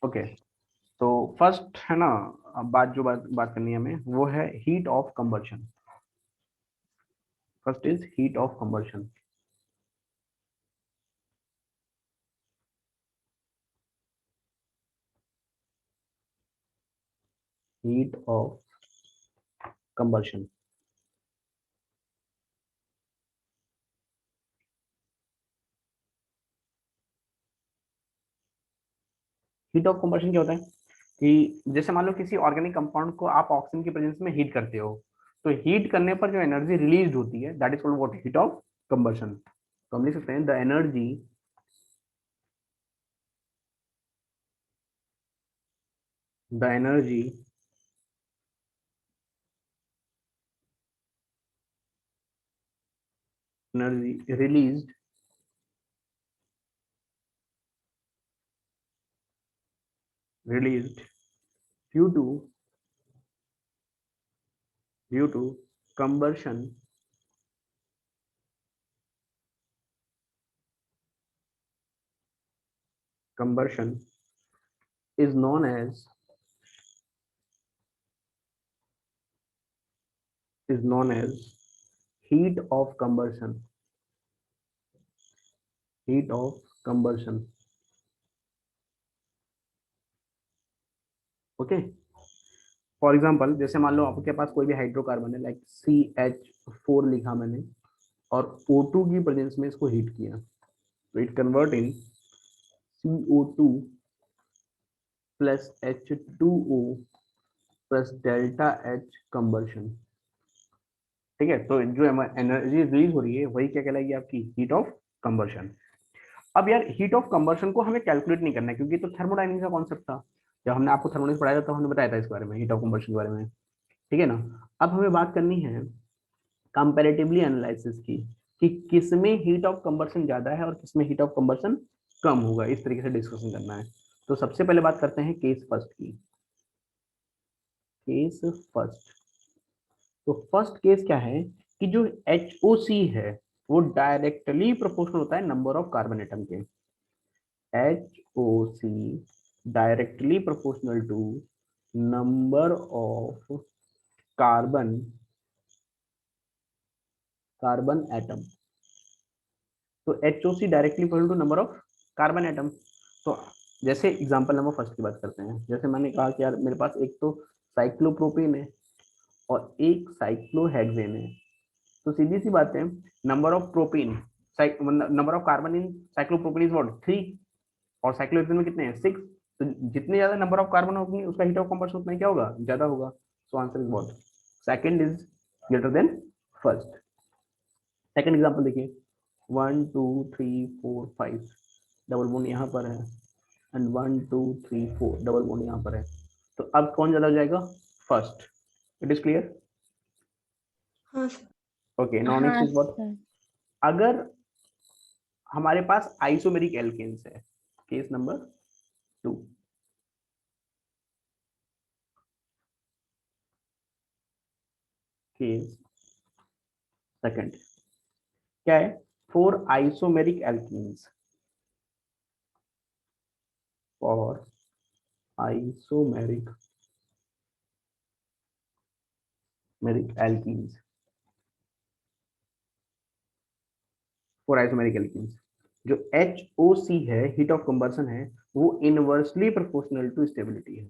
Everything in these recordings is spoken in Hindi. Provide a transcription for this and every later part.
ओके, तो फर्स्ट है ना, अब बात करनी है हमें, वो है heat of combustion. First is heat of combustion. Heat of combustion. Heat of combustion क्या होता है कि जैसे मान लो किसी ऑर्गेनिक कंपाउंड को आप ऑक्सीजन की प्रेजेंस में हीट करते हो, तो हीट करने पर जो एनर्जी रिलीज होती है that is called what, heat of combustion. तो हम लिख सकते हैं the energy, the energy energy released due to combustion combustion is known as is known as heat of combustion, heat of combustion। Okay, for example जैसे मान लो आपके पास कोई भी हाइड्रोकार्बन है, लाइक CH4 लिखा मैंने, और O2 की प्रेजेंस में इसको हीट किया, तो it convert in CO2 plus H2O plus delta H combustion. ठीक है, तो जो एनर्जी रिलीज हो रही है वही क्या कहलाएगी, आपकी हीट ऑफ कंबर्शन। अब यार हीट ऑफ कंबर्शन को हमें कैलकुलेट नहीं करना है, क्योंकि तो थर्मोडायनेमिक्स का कॉन्सेप्ट था। जब हमने आपको थर्मोडायनेमिक्स पढ़ाया था तो हमने बताया था इस बारे में, हीट ऑफ कंबर्शन के बारे में। ठीक है ना। अब हमें बात करनी है कंपैरेटिवली एनालिसिस की, कि किसमें हीट ऑफ कंबर्शन ज्यादा है और किसमें हीट ऑफ कंबर्शन कम होगा, इस तरीके से डिस्कशन करना है। तो सबसे पहले बात करते हैं केस फर्स्ट की। केस फर्स्ट, तो फर्स्ट केस क्या है कि जो HOC है वो डायरेक्टली प्रोपोर्शनल होता है नंबर ऑफ कार्बन एटम के। HOC directly proportional to number of carbon atom। तो HOC directly equal to number of carbon atom. तो जैसे एग्जांपल नंबर फर्स्ट की बात करते हैं, जैसे मैंने कहा कि यार मेरे पास एक तो साइक्लोप्रोपेन है और एक साइक्लोहेक्सेन है, तो सीधी सी बात है, number of propane, number of carbon in cyclopropane is what 3, और साइक्लोहेक्सेन में कितने हैं 6। तो जितने ज्यादा नंबर ऑफ कार्बन होगी उसका हीट ऑफ कंबशन उतना ही क्या होगा, ज्यादा होगा। So answer is what, second is greater than first. Second example देखिए, 1 2 3 4 5 डबल बॉन्ड यहाँ पर है, एंड 1 2 3 4 डबल बॉन्ड यहाँ पर है। तो अब कौन ज्यादा हो जाएगा, फर्स्ट। It is clear. हाँ सर। ओके, नाउ नेक्स्ट हाँ इज व्हाट, सर। अगर हमारे पास आइसोमेरिक एल्केन्स है, केस नंबर 2। केस सेकंड क्या है, 4 आइसोमेरिक एल्कीन्स, और isomeric meric alkenes, 4 isomeric alkenes, जो HOC है, हीट ऑफ कंबर्सन है, वो इनवर्सली प्रोपोर्शनल टू स्टेबिलिटी है।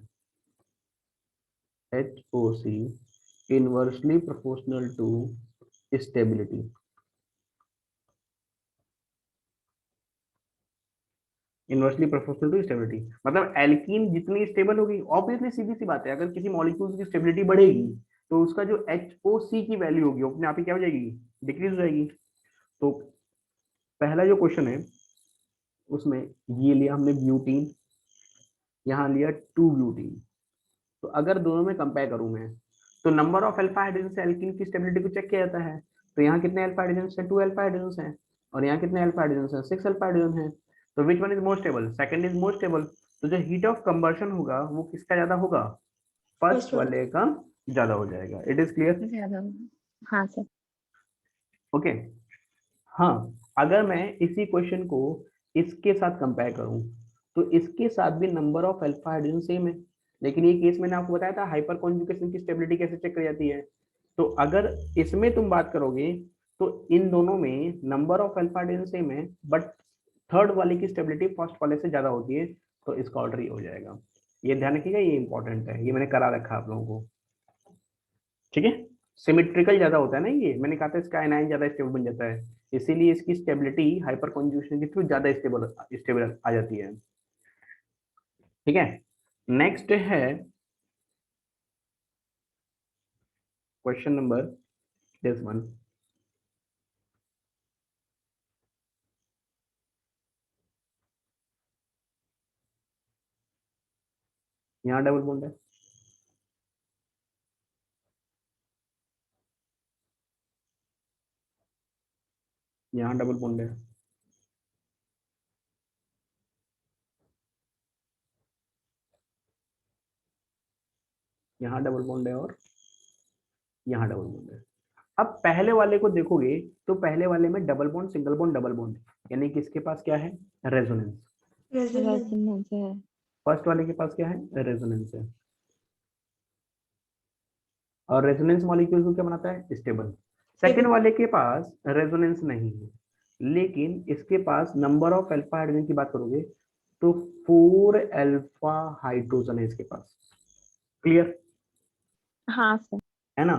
HOC inversely proportional to stability. Inversely proportional to stability मतलब एल्कीन जितनी स्टेबल होगी, ऑब्वियसली सीधी सी बात है, अगर किसी मॉलिक्यूल की स्टेबिलिटी बढ़ेगी तो उसका जो HOC की वैल्यू होगी अपने आप ही क्या हो जाएगी, डिक्रीज हो जाएगी। तो पहला जो क्वेश्चन है उसमें ये लिया हमने ब्यूटीन, यहाँ लिया 2 ब्यूटीन। तो अगर दोनों में कंपेयर करूं मैं, तो नंबर ऑफ अल्फा हाइड्रोजन से एल्कीन की स्टेबिलिटी को चेक किया जाता है। तो यहाँ कितने अल्फा हाइड्रोजन है, 2 अल्फा हाइड्रोजन है, और यहाँ कितने अल्फा हाइड्रोजन है, 6 अल्फा हाइड्रोजन है। तो which one is more stable, second is more stable. तो जो हीट ऑफ कंबर्शन होगा वो किसका ज्यादा होगा, फर्स्ट फर्स्ट वाला वाले का ज्यादा हो जाएगा। It is clear. ज्यादा होगा। हाँ सर। ओके, हाँ, अगर मैं इसी क्वेश्चन को इसके साथ कंपेयर करूं, तो इसके साथ भी number of alpha hydrogen same है। लेकिन ये केस मैंने आपको बताया था हाइपर कॉन्जुगेशन की स्टेबिलिटी कैसे चेक कर जाती है। तो अगर इसमें तुम बात करोगे तो इन दोनों में number of alpha hydrogen same है, बट थर्ड वाले की स्टेबिलिटी फर्स्ट वाले से ज्यादा होती है, तो इसका ऑर्डर ये हो जाएगा। ये ध्यान रखिएगा, ये इंपॉर्टेंट है, ये मैंने करा रखा आप लोगों को, ठीक है। सिमेट्रिकल ज्यादा होता है ना, ये मैंने कहा था इसका एनायन ज्यादा स्टेबल बन जाता है, इसीलिए इसकी स्टेबिलिटी हाइपर कॉन्जुगेशन के थ्रू ज्यादा स्टेबल स्टेबल आ जाती है, ठीक है। नेक्स्ट है क्वेश्चन नंबर दिस वन। यहाँ डबल बॉन्ड है, यहाँ डबल बॉन्ड है, यहाँ डबल बॉन्ड है, और यहाँ डबल बॉन्ड है। अब पहले वाले को देखोगे तो पहले वाले में double bond single bond double bond, यानी कि इसके पास क्या है, रेजोनेंस। रेजोनेंस है। फर्स्ट वाले के पास क्या है, रेजोनेंस है। और रेजोनेंस मॉलिक्यूल को क्या बनाता है, स्टेबल। सेकंड वाले के पास रेजोनेंस नहीं है, लेकिन इसके पास नंबर ऑफ अल्फा हाइड्रोजन की बात करोगे तो 4 अल्फा हाइड्रोजन है इसके पास। क्लियर हाँ सर। है ना।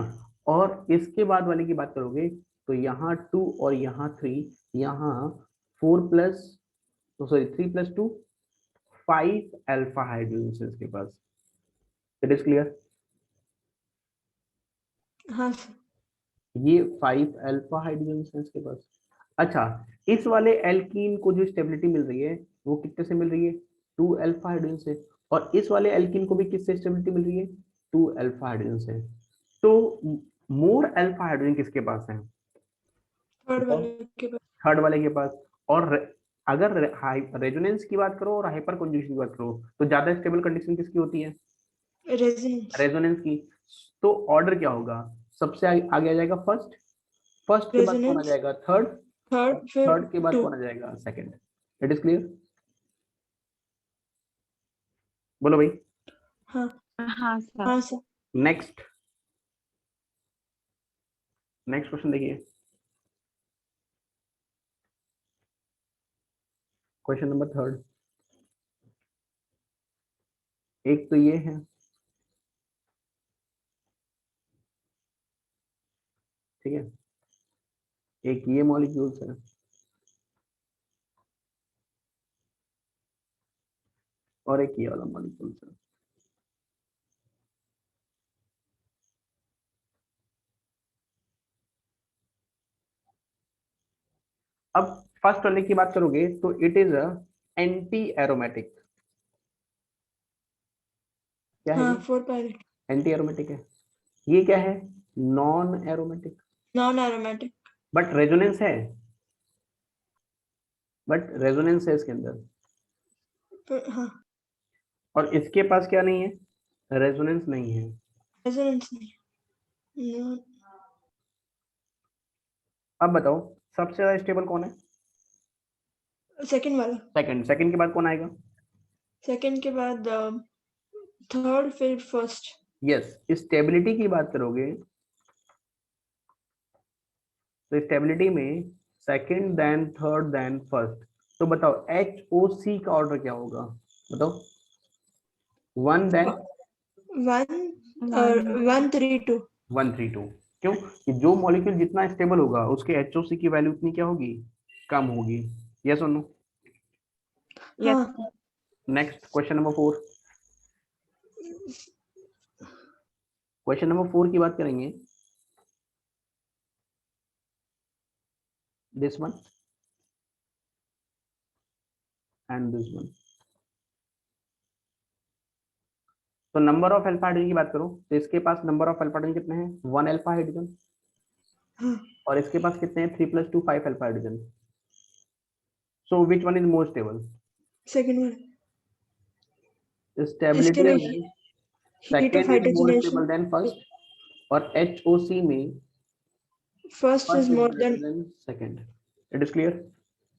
और इसके बाद वाले की बात करोगे तो यहाँ 2 और यहाँ 3, यहाँ 4 plus, sorry 3 plus 2 5 alpha hydrogen इसके पास। It is clear. हाँ सर। ये 5 अल्फा हाइड्रोजन है इसके पास। अच्छा, इस वाले एल्कीन को जो स्टेबिलिटी मिल रही है वो कितने से मिल रही है, 2 अल्फा हाइड्रोजन से। और इस वाले एल्कीन को भी किससे स्टेबिलिटी मिल रही है, 2 अल्फा हाइड्रोजन से। तो मोर अल्फा हाइड्रोजन किसके पास है, थर्ड वाले के पास। थर्ड वाले के पास। और अगर रेजोनेंस की बात करो और हाइपर कॉन्जुगेशन की बात करो तो ज्यादा स्टेबल कंडीशन किसकी होती है, रेजोनेंस। रेजोनेंस की। तो ऑर्डर क्या होगा, सबसे आगे आ जाएगा फर्स्ट, फर्स्ट के बाद कौन आ रेजोनेंस, जाएगा, थर्ड, थर्ड, फिर थर्ड के बाद 2। कौन आ जाएगा, सेकंड। It is clear. बोलो भाई। हाँ हाँ सर। हाँ सर। नेक्स्ट, नेक्स्ट क्वेश्चन देखिए, क्वेश्चन नंबर थर्ड। एक तो ये है, ठीक है, एक ये मॉलिक्यूल्स है, और एक ये वाला मॉलिक्यूल्स है। अब फर्स्ट वाले की बात करोगे तो इट इज एंटी एरोमेटिक। क्या है हाँ, ये, 4 पायरेट। एंटी एरोमेटिक है। ये क्या है, non aromatic. Non aromatic. But resonance है, बट रेजोनेंस है इसके अंदर। हाँ, और इसके पास क्या नहीं है, रेजोनेंस नहीं है। रेजोनेंस नहीं। No, अब बताओ सबसे ज्यादा स्टेबल कौन है, सेकंड वाला। सेकंड। सेकंड के बाद कौन आएगा, सेकंड के बाद थर्ड, फिर फर्स्ट। यस। स्टेबिलिटी की बात करोगे तो स्टेबिलिटी में second then third then first. तो बताओ HOC का ऑर्डर क्या होगा, बताओ। 1 देन 132। 132। क्यों, कि जो मॉलिक्यूल जितना स्टेबल होगा उसके HOC की वैल्यू उतनी क्या होगी, कम होगी। यस और नो। हाँ। Next question number 4। Question number 4 की बात करेंगे, this one and this one. तो नंबर ऑफ अल्फा हाइड्रोजन की बात करो तो इसके पास नंबर ऑफ अल्फा हाइड्रोजन कितने हैं, 1 अल्फा हाइड्रोजन। हाँ, और इसके पास कितने हैं, 3 + 2 5 alpha hydrogen. So which one is more stable, second वाला। इसके स्टेबिलिटी लिए में heat of second is more hydrogenation. Stable than first, और HOC में first is first is more greater than. Than second. It is clear.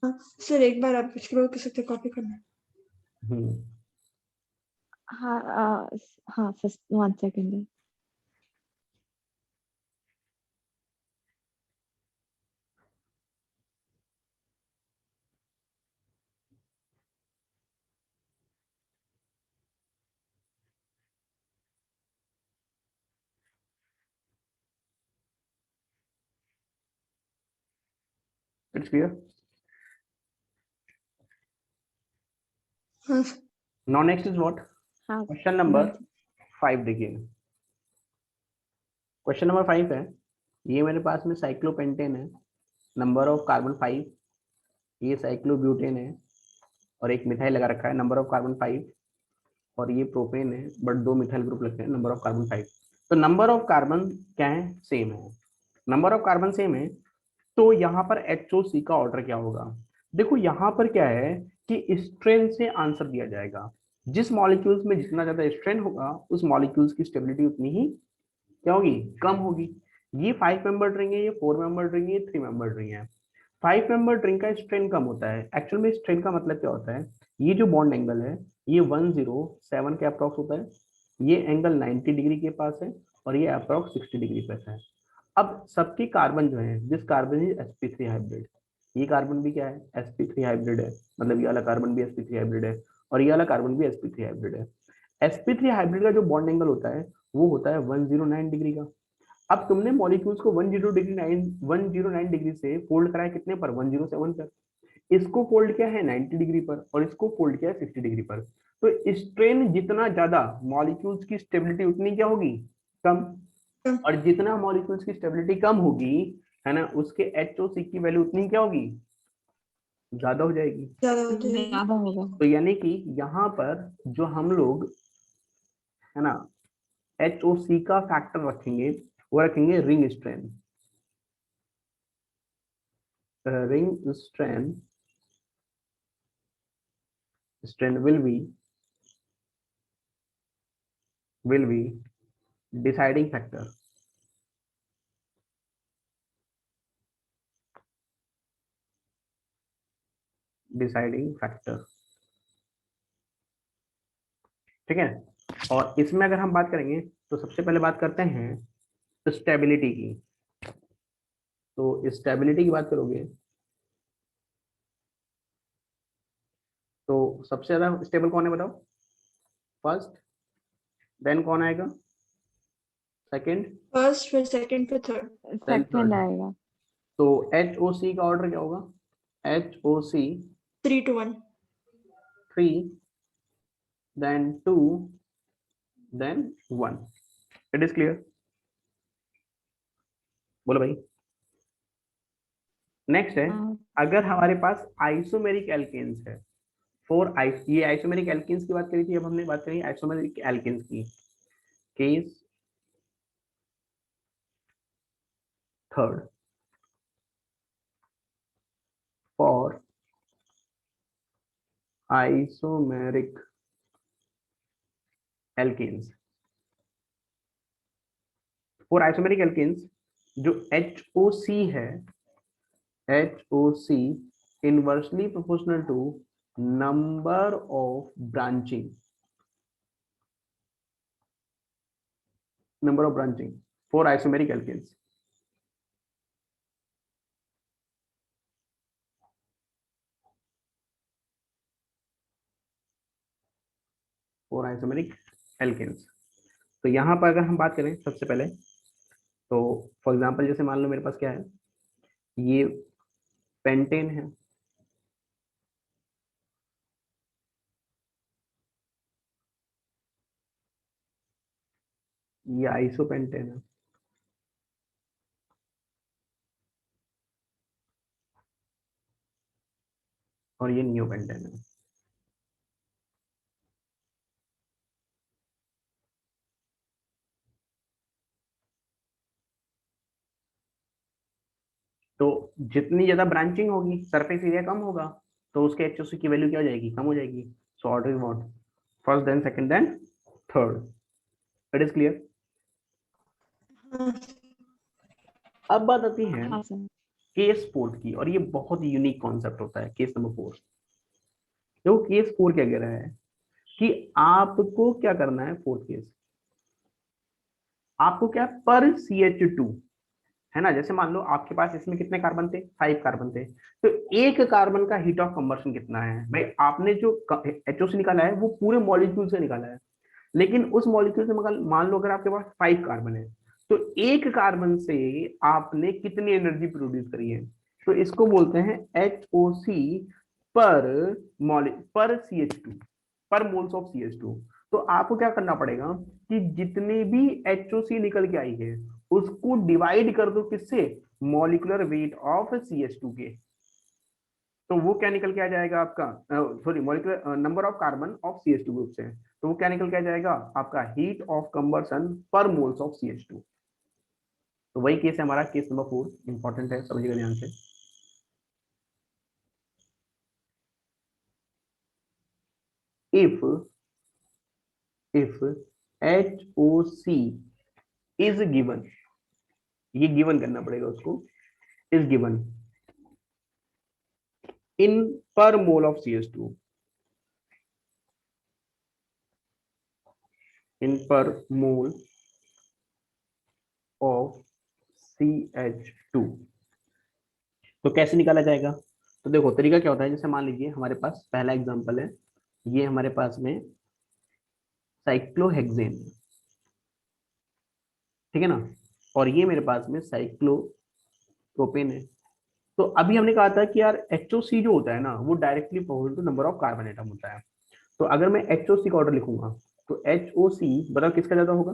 हाँ सर, एक बार आप पिछले को सकते कॉपी करना। हम्म हाँ हाँ, फर्स्ट 1 second. It's clear. हाँ नाउ नेक्स्ट इज व्हाट? हाँ, क्वेश्चन नंबर 1 5 देखिए. क्वेश्चन नंबर 5 है, ये मेरे पास में साइक्लोपेंटेन है, नंबर ऑफ कार्बन 5. ये साइक्लोब्यूटेन है और एक मिथाइल लगा रखा है, नंबर ऑफ कार्बन 5. और ये प्रोपेन है बट 2 मिथाइल ग्रुप लगते हैं, नंबर ऑफ कार्बन 5. तो नंबर ऑफ कार्बन क्या है? सेम है. नंबर ऑफ कार्बन सेम है, तो यहाँ पर HOC का ऑर्डर क्या होगा? देखो यहाँ पर क्या है कि स्ट्रेन से आंसर दिया जाएगा. जिस मॉलिक्यूल्स में जितना ज्यादा स्ट्रेन होगा उस मॉलिक्यूल्स की स्टेबिलिटी उतनी ही क्या होगी? कम होगी. ये 5 मेंबर रिंग है, ये 4 मेंबर रिंग है, ये 3 मेंबर रिंग है. 5 मेंबर रिंग का स्ट्रेन कम होता है. एक्चुअल में स्ट्रेन का मतलब क्या होता है? ये जो बॉन्ड एंगल है ये 107 के अप्रॉक्स होता है. ये एंगल 90 डिग्री के पास है और ये अप्रॉक्स 60 डिग्री पे है. अब सबके कार्बन जो है, this carbon is sp3 hybrid. ये कार्बन भी क्या है? sp3 हाइब्रिड है. मतलब ये वाला कार्बन भी sp3 हाइब्रिड है और ये वाला कार्बन भी sp3 हाइब्रिड है. sp3 हाइब्रिड का जो बॉन्ड एंगल होता है वो होता है 109 डिग्री का. अब तुमने मॉलिक्यूल्स को 109 डिग्री से फोल्ड कराया कितने पर? 107 पर. इसको फोल्ड किया है 90 डिग्री पर और इसको फोल्ड किया है 60 डिग्री पर. तो स्ट्रेन जितना ज्यादा, मॉलिक्यूल्स की स्टेबिलिटी उतनी क्या होगी? कम. कम. और जितना मॉलिक्यूल्स की स्टेबिलिटी कम होगी, है ना, उसके HOC की वैल्यू उतनी क्या होगी? ज्यादा हो जाएगी. ज्यादा हो जाएगी. ज्यादा होगा. तो यानी कि यहाँ पर जो हम लोग, है ना, HOC का फैक्टर रखेंगे वो रखेंगे ring strain. Ring strain will be deciding factor. Deciding factor. ठीक है. और इसमें अगर हम बात करेंगे तो सबसे पहले बात करते हैं स्टेबिलिटी की. तो स्टेबिलिटी की बात करोगे तो सबसे ज्यादा स्टेबल कौन है बताओ? फर्स्ट. देन कौन आएगा? सेकंड. फर्स्ट, फिर सेकंड, फिर थर्ड. Then second third. आएगा. तो HOC का ऑर्डर क्या होगा? HOC 3 to 1. 3, then 2, then 1. It is clear? बोलो भाई. नेक्स्ट है, अगर हमारे पास आइसोमेरिक एल्केन्स है, ये आइसोमेरिक एल्केन्स की बात करी थी, अब हमने बात करी आइसोमेरिक एल्केन्स की. Case third, for isomeric alkenes. For isomeric alkenes जो HOC है, HOC inversely proportional to number of branching. Number of branching for isomeric alkenes. For isomeric alkenes. तो यहाँ पर अगर हम बात करें सबसे पहले, तो फॉर एग्जांपल जैसे मान लो मेरे पास क्या है, ये पेंटेन है, ये आइसोपेंटेन है, और ये नियोपेंटेन है. तो जितनी ज्यादा ब्रांचिंग होगी सरफेस एरिया कम होगा, तो उसके HOC की वैल्यू क्या हो जाएगी? कम हो जाएगी. So order is what? First, then second, then third. It is clear? हाँ. अब बात आती है हाँ सर. केस 4 की, और ये बहुत यूनिक कॉन्सेप्ट होता है. Case number 4. देखो केस 4 क्या कह रहा है कि आपको क्या करना है, फोर्थ केस, आपको क्या पर CH2, है ना, जैसे मान लो आपके पास इसमें कितने कार्बन थे, 5 कार्बन थे, तो एक कार्बन का हीट ऑफ कंबर्शन कितना है भाई, आपने जो HOC निकाला है वो पूरे मॉलिक्यूल से निकाला है, लेकिन उस मॉलिक्यूल से मान लो अगर आपके पास 5 कार्बन है, तो एक कार्बन से आपने कितनी एनर्जी प्रोड्यूस करी है, तो इसको बोलते हैं HOC पर पर CH2, पर मोल्स ऑफ CH2। तो आपको क्या करना पड़ेगा कि जितनी भी HOC निकल के आई है उसको डिवाइड कर दो किससे, मॉलिक्यूलर वेट ऑफ CH2 के, तो वो क्या निकल के आ जाएगा आपका, sorry molecular number of carbon of CH2 group से, तो वो क्या निकल के आ जाएगा आपका हीट ऑफ कंबर्सन पर मोल्स ऑफ CH2। तो वही केस है हमारा, केस नंबर 4 इंपॉर्टेंट है, समझिएगा ध्यान से। इफ HOC इज गिवन, ये गिवन करना पड़ेगा उसको, इज गिवन इन पर मोल ऑफ CH2, इन पर मोल ऑफ CH2, तो कैसे निकाला जाएगा, तो देखो तरीका क्या होता है, जैसे मान लीजिए हमारे पास पहला एग्जांपल है, ये हमारे पास में साइक्लोहेक्सेन, ठीक है ना, और ये मेरे पास में साइक्लोप्रोपेन है। तो अभी हमने कहा था कि यार HOC जो होता है ना वो directly proportional to number of carbon atom होता है, तो अगर मैं HOC का ऑर्डर लिखूंगा तो HOC बताओ किसका ज्यादा होगा,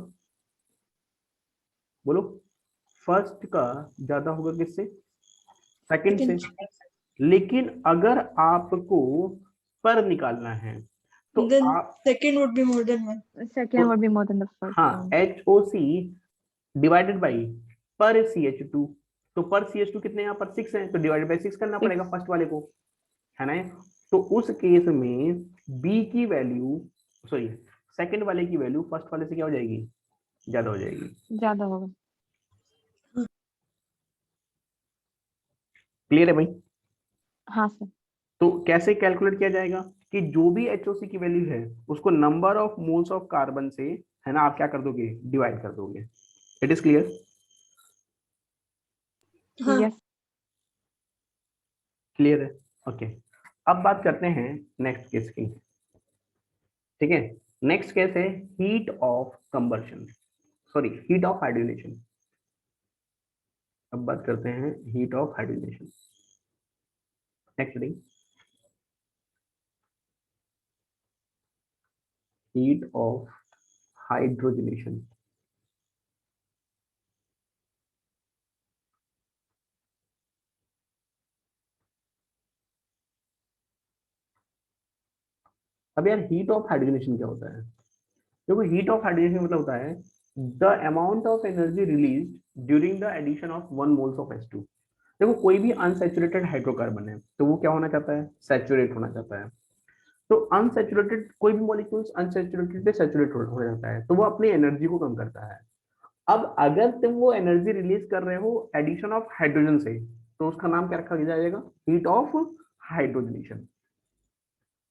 बोलो, फर्स्ट का ज्यादा होगा किससे, सेकंड से, लेकिन अगर आपको पर निकालना है तो Then आप, second would be more than one. Second would be more than the first हाँ one. HOC डिवाइडेड बाई पर CH2, तो पर CH2 कितने यहाँ पर 6 हैं, तो डिवाइडेड बाई 6 करना पड़ेगा फर्स्ट वाले को, है ना, तो उस केस में B की वैल्यू, सॉरी सेकंड वाले की वैल्यू फर्स्ट वाले से क्या हो जाएगी, ज्यादा हो जाएगी। ज्यादा होगा। क्लियर है भाई। हाँ सर। तो कैसे कैलकुलेट किया जाएगा कि जो भी HOC की वैल्यू है उसको number of moles of carbon से, है ना, आप क्या कर दोगे, डिवाइड कर दोगे। इट इज क्लियर, हाँ यस। क्लियर है, ओके। अब बात करते हैं नेक्स्ट केस की, ठीक है, नेक्स्ट केस है heat of combustion, sorry heat of hydrogenation. अब बात करते हैं heat of hydrogenation, next thing, heat of hydrogenation. अब यार हीट ऑफ हाइड्रोजनेशन क्या होता है, देखो हीट ऑफ हाइड्रोजनेशन मतलब होता है the amount of energy release during the addition of 1 moles of H2। देखो कोई भी अनसैचुरेटेड हाइड्रोकार्बन है तो वो क्या होना चाहता है, सैचुरेट होना चाहता है, तो अनसैचुरेटेड कोई भी मॉलिक्यूल्स अनसैचुरेटेड पे सैचुरेट हो जाता है तो वो अपनी एनर्जी को कम करता है। अब अगर तुम वो एनर्जी रिलीज कर रहे हो एडिशन ऑफ हाइड्रोजन से, तो उसका नाम क्या रखा जाएगा, हीट ऑफ हाइड्रोजनेशन।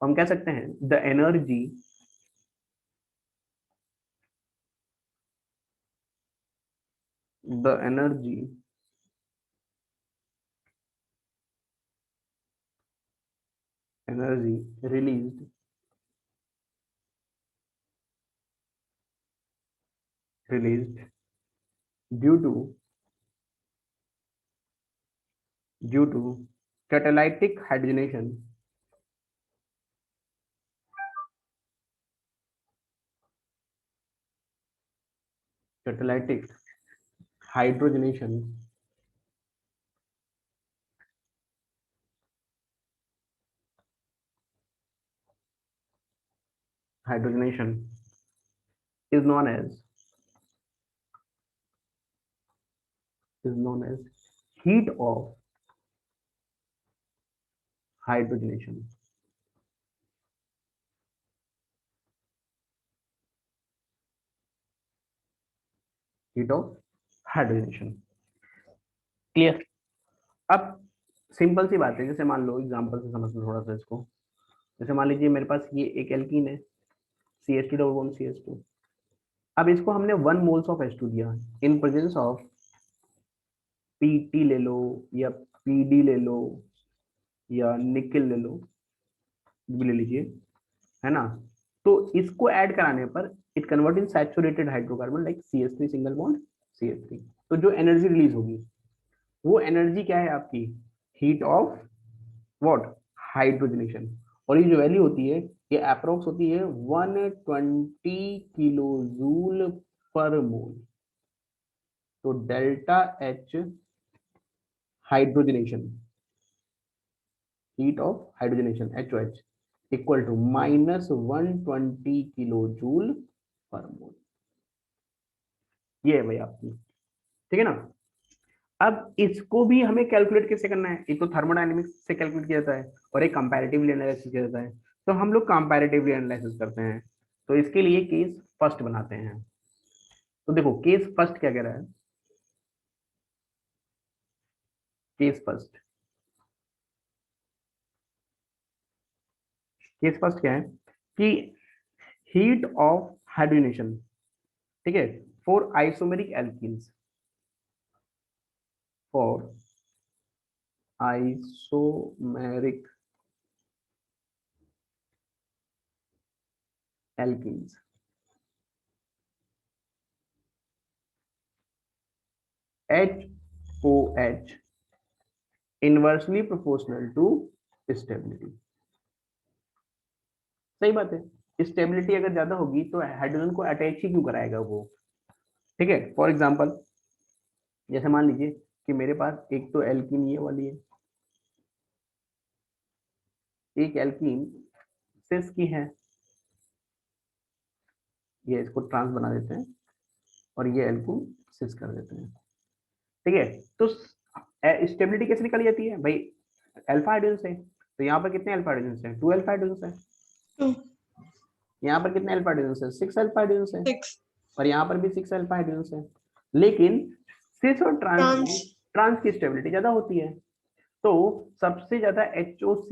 हम कह सकते हैं the energy the energy released due to due to catalytic hydrogenation catalytic hydrogenation hydrogenation is known as heat of hydrogenation, heat of hydrogenation। Clear. अब सिंपल सी बात है, जैसे मान लो एग्जांपल से समझ लो थोड़ा सा इसको, जैसे मान लीजिए मेरे पास ये एक एल्कीन है, CH2 डबल बॉन्ड CH2। अब इसको हमने 1 मोल्स ऑफ H2 दिया इन प्रेजेंस ऑफ PT ले लो या PD ले लो या निकेल ले लो, भी ले लीजिए, है ना। तो इसको ऐड कराने पर it convert in saturated hydrocarbon like CH3 single bond CH3। तो जो एनर्जी रिलीज होगी वो एनर्जी क्या है आपकी, हीट ऑफ व्हाट, हाइड्रोजनेशन। और ये जो वैल्यू होती है ये अप्रोक्स होती है 120 किलो जूल पर मोल। तो delta H hydrogenation, heat of hydrogenation HOH equal to -120 kilo joule per mole. ये है भाई आपकी, ठीक है ना। अब इसको भी हमें कैलकुलेट कैसे करना है, एक तो थर्मोडायनेमिक्स से कैलकुलेट किया जाता है और एक कंपैरेटिवली एनालिसिस किया जाता है। तो हम लोग कंपैरेटिवली एनालिसिस करते हैं। तो इसके लिए केस फर्स्ट बनाते हैं। तो देखो केस फर्स्ट क्या कह रहा है, केस फर्स्ट क्या है कि हीट ऑफ हाइड्रोजनेशन, ठीक है, for isomeric alkenes, for isomeric alkenes HOH inversely proportional to stability. सही बात है, स्टेबिलिटी अगर ज्यादा होगी तो हाइड्रोजन को अटैच ही क्यों कराएगा वो, ठीक है। फॉर एग्जांपल जैसे मान लीजिए कि मेरे पास एक तो एल्कीन ये वाली है, एक एल्कीन सिस की है, ये इसको ट्रांस बना देते हैं और ये एल्कीन सिस कर देते हैं, ठीक है। तो स्टेबिलिटी कैसे निकाली जाती है भाई, अल्फा हाइड्रोजन से। तो यहाँ पर कितने अल्फा हाइड्रोजन से, 2 अल्फा हाइड्रोजन से। 2 यहाँ पर कितने अल्फा हाइड्रोजन से, 6 अल्फा हाइड्रोजन से। 6 और यहाँ पर भी 6 अल्फा हाइड्रोजन से। लेकिन सिस और ट्रांस में trans ट्रांस की स्टेबिलिटी ज्यादा होती है। तो सबसे ज्यादा HOH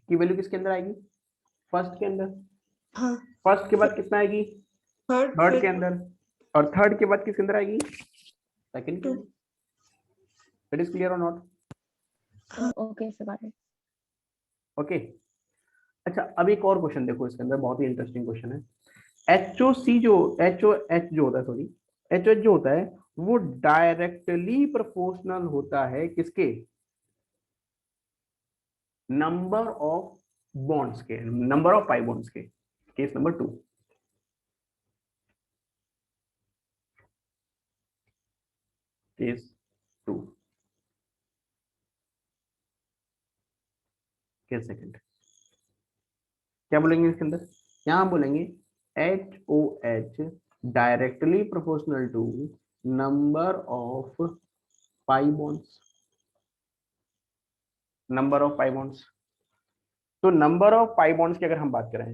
की वैल्यू किसके अंदर आएगी, फर्स्ट के अंदर। हाँ फर्स्ट के बाद कितना आएगी, थर्ड थर्ड के फिर अंदर। और थर्ड के बाद किसके अंदर आएगी, सेकंड के 2 अंदर। इट इज क्लियर और not, Okay, so got it. Okay. अच्छा अब एक और क्वेश्चन देखो इसके अंदर, बहुत ही इंटरेस्टिंग क्वेश्चन है। HOC जो HOH जो होता है, सॉरी HOH जो होता है वो डायरेक्टली प्रोपोर्शनल होता है किसके, नंबर ऑफ बॉन्ड्स के, नंबर ऑफ पाई बॉन्ड्स के। Case number 2, case 2 case second क्या बोलेंगे इसके अंदर, यहां बोलेंगे HOH directly proportional to number of pi bonds, number of pi bonds. तो नंबर ऑफ पाई बॉन्ड्स की अगर हम बात करें,